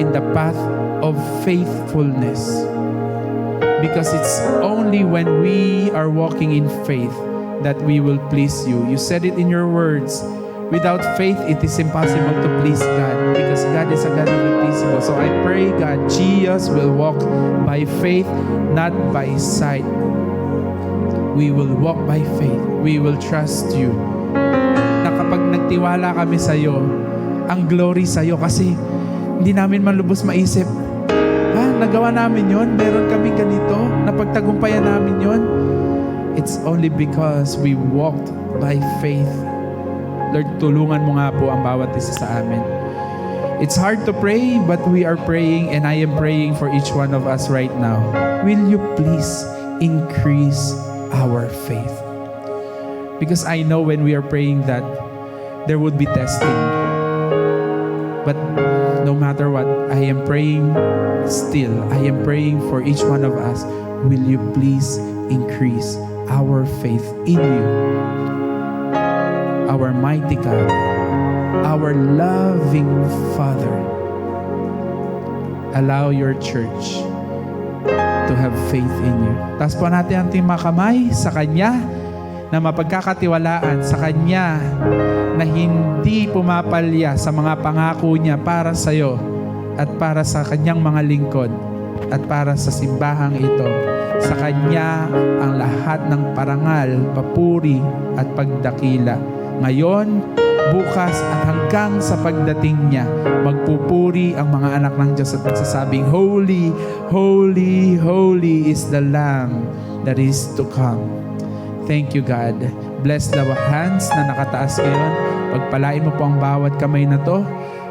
in the path of faithfulness? Because it's only when we are walking in faith that we will please you. You said it in your words. Without faith, it is impossible to please God, because God is a God of the peaceable. So I pray, God, Jesus will walk by faith, not by sight. We will walk by faith. We will trust you. Na kapag nagtiwala kami sa iyo, ang glory sa iyo, kasi hindi namin man lubos maisip, nagawa namin yon, meron kami ganito, napagtagumpayan namin yon. It's only because we walked by faith. Lord, tulungan mo nga po ang bawat isa sa amin. It's hard to pray, but we are praying, and I am praying for each one of us right now. Will you please increase our faith? Because I know when we are praying that, there would be testing. But no matter what, I am praying still. I am praying for each one of us. Will you please increase our faith in you? Our mighty God, our loving Father, allow your church to have faith in you. Taas po natin ang ating mga kamay sa Kanya na mapagkakatiwalaan, sa Kanya na hindi pumapalya sa mga pangako niya para sa iyo at para sa Kanyang mga lingkod at para sa simbahang ito. Sa Kanya ang lahat ng parangal, papuri at pagdakila. Ngayon, bukas at hanggang sa pagdating niya, magpupuri ang mga anak ng Diyos at magsasabing, Holy, holy, holy is the Lamb that is to come. Thank you, God. Bless the hands na nakataas ngayon. Pagpalain mo po ang bawat kamay na to.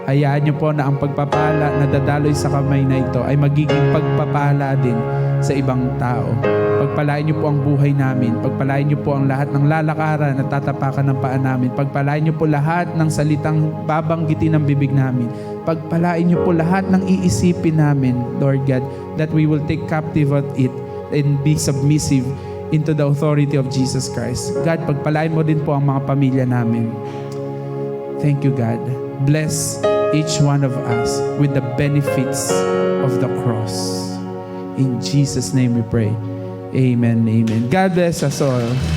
Hayaan niyo po na ang pagpapala na dadaloy sa kamay na ito ay magiging pagpapala din sa ibang tao. Pagpalain niyo po ang buhay namin. Pagpalain niyo po ang lahat ng lalakaran at tatapakan ng paa namin. Pagpalain niyo po lahat ng salitang babanggitin ng bibig namin. Pagpalain niyo po lahat ng iisipin namin, Lord God, that we will take captive of it and be submissive into the authority of Jesus Christ. God, pagpalain mo din po ang mga pamilya namin. Thank you, God. Bless each one of us with the benefits of the cross. In Jesus' name we pray. Amen, amen. God bless us all.